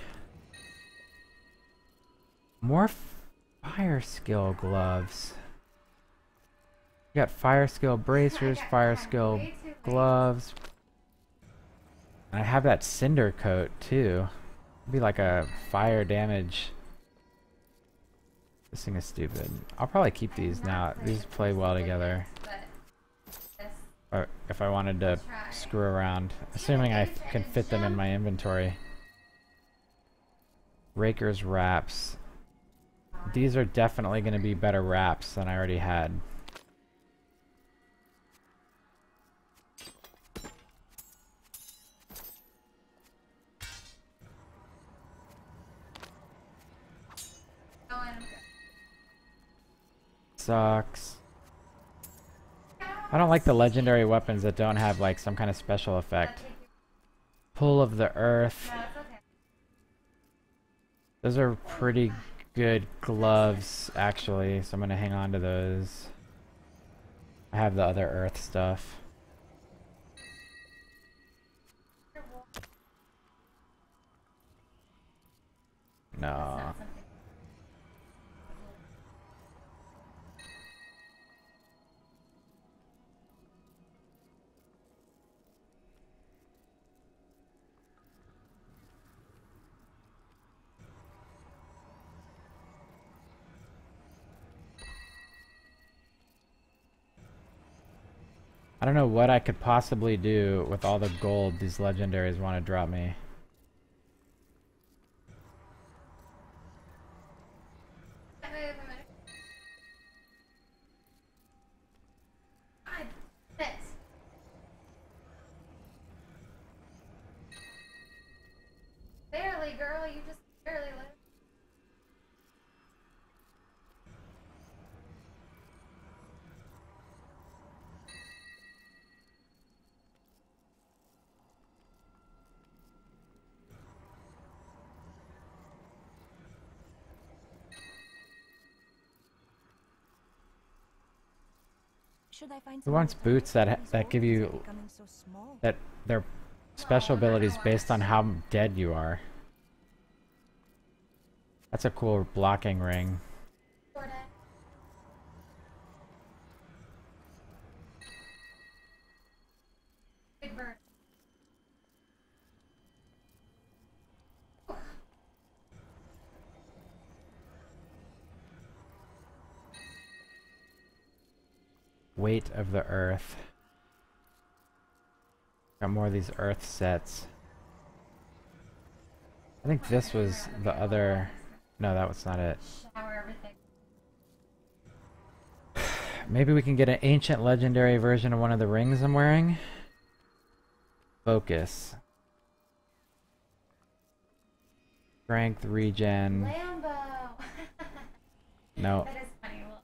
More fire skill gloves. We got fire skill bracers, fire skill gloves. I have that cinder coat too. It'd be like a fire damage. This thing is stupid. I'll probably keep these now. These play well together. Or if I wanted to screw around, assuming I can fit them in my inventory. Raker's wraps. These are definitely going to be better wraps than I already had. Sucks. I don't like the legendary weapons that don't have like some kind of special effect. Pull of the Earth. Those are pretty good gloves, actually, so I'm gonna hang on to those. I have the other Earth stuff. No. I don't know what I could possibly do with all the gold these legendaries want to drop me. Barely, girl, you just barely live. Should I find Who wants boots that give you that their special abilities based on how dead you are? That's a cool blocking ring. Big bird. Weight of the Earth. Got more of these Earth sets. I think this was the other... No, that was not it. Shower everything. Maybe we can get an ancient legendary version of one of the rings I'm wearing. Focus. Strength, regen. Lambo. No, That is funny. Well,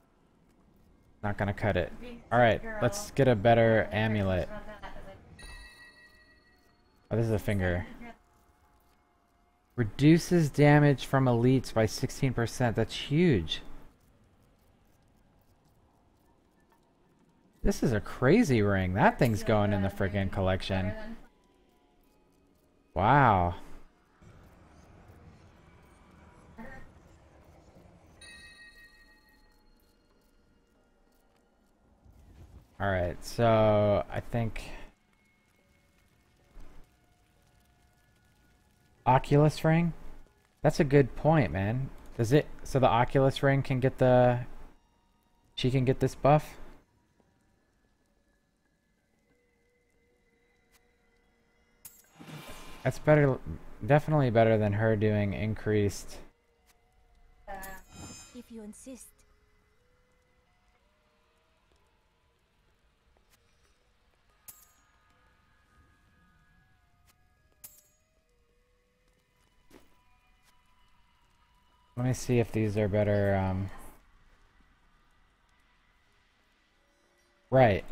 not gonna cut it. Alright, let's get a better amulet. Oh, this is a finger. Reduces damage from elites by 16%. That's huge. This is a crazy ring. That thing's going in the friggin' collection. Wow. Alright, so I think Oculus ring? That's a good point, man. Does it so the Oculus ring can get the she can get this buff? That's better, definitely better than her doing increased. If you insist. Let me see if these are better. Right.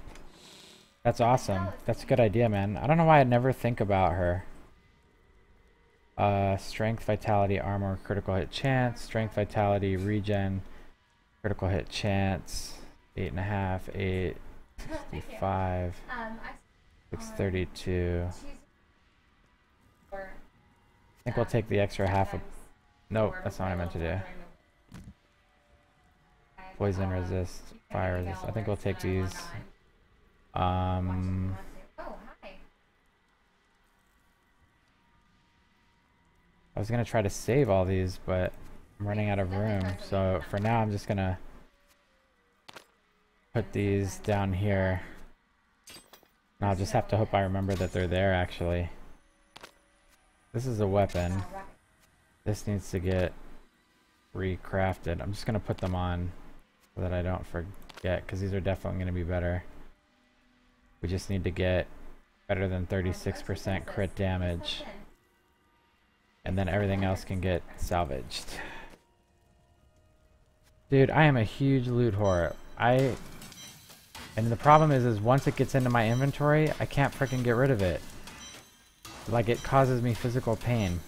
That's awesome. That's a good idea, man. I don't know why I'd never think about her. Strength, vitality, armor, critical hit chance, strength, vitality, regen, critical hit chance, 8.5, 8, 65, 632. I think we'll take the extra half of. Nope, that's not what I meant to do. Poison resist, fire resist. I think we'll take these. was gonna try to save all these, but I'm running out of room. So for now, I'm just gonna put these down here. And I'll just have to hope I remember that they're there, actually. This is a weapon. This needs to get recrafted. I'm just gonna put them on so that I don't forget, because these are definitely gonna be better. We just need to get better than 36% crit damage, and then everything else can get salvaged. Dude, I am a huge loot whore. And the problem is once it gets into my inventory, I can't freaking get rid of it. Like, it causes me physical pain.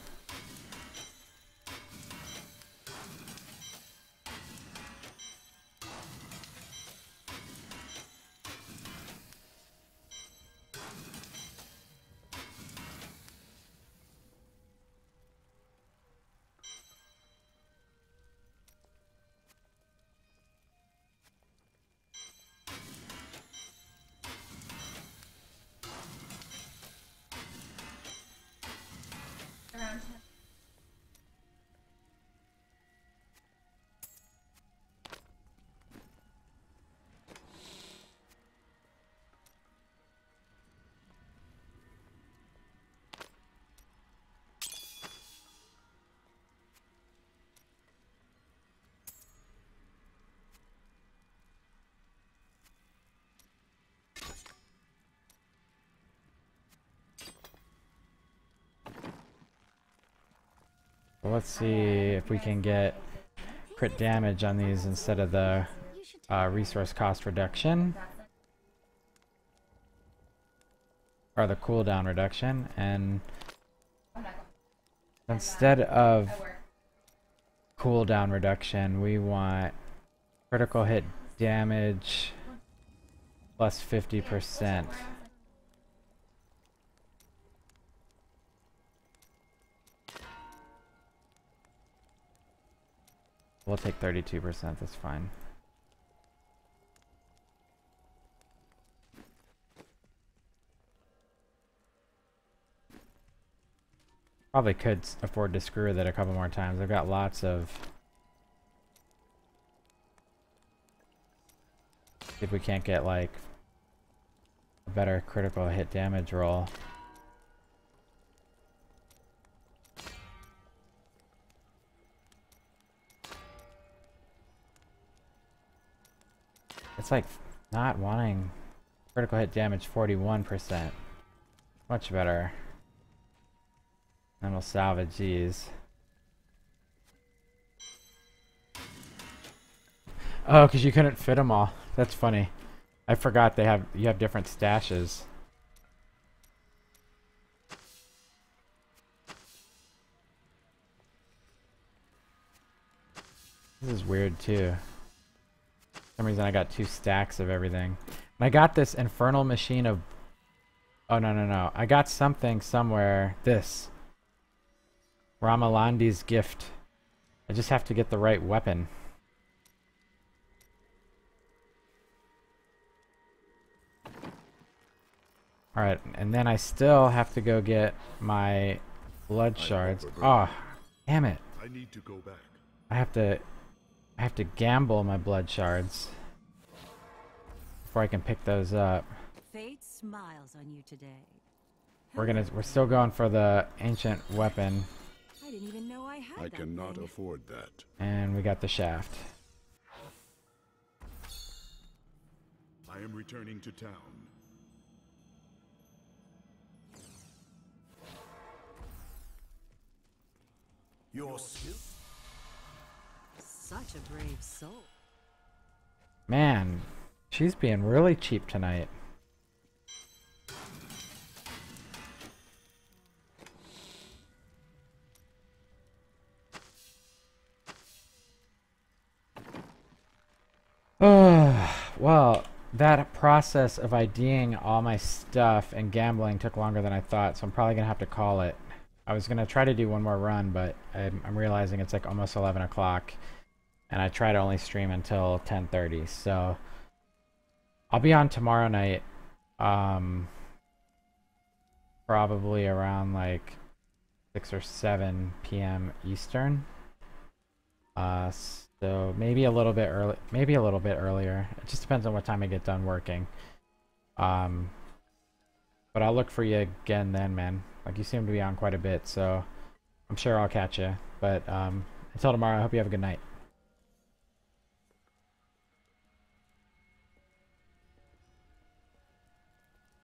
Well, let's see if we can get crit damage on these instead of the resource cost reduction. Or the cooldown reduction. And instead of cooldown reduction, we want critical hit damage plus 50%. We'll take 32%, that's fine. Probably could afford to screw with it a couple more times. I've got lots of... See if we can't get, like, a better critical hit damage roll. It's like not wanting critical hit damage 41%. Much better. Then we'll salvage these. Oh, because you couldn't fit them all. That's funny. I forgot you have different stashes. This is weird too. For some reason I got 2 stacks of everything. And I got this infernal machine of... Oh, no. I got something somewhere. This. Ramalandi's gift. I just have to get the right weapon. Alright, and then I still have to go get my blood shards. Oh, damn it. I need to go back. I have to gamble my blood shards before I can pick those up. Fate smiles on you today. We're still going for the ancient weapon. I didn't even know I had I that cannot thing. afford that. And we got the shaft. I am returning to town. Your skill? Such a brave soul. Man, she's being really cheap tonight. Well, that process of IDing all my stuff and gambling took longer than I thought, so I'm probably gonna have to call it. I was gonna try to do one more run, but I'm realizing it's like almost 11 o'clock, and I try to only stream until 10:30. So I'll be on tomorrow night, probably around like 6 or 7 p.m. Eastern. So maybe a little bit early, maybe a little bit earlier. It just depends on what time I get done working. But I'll look for you again then, man. Like, you seem to be on quite a bit, so I'm sure I'll catch you. But until tomorrow, I hope you have a good night.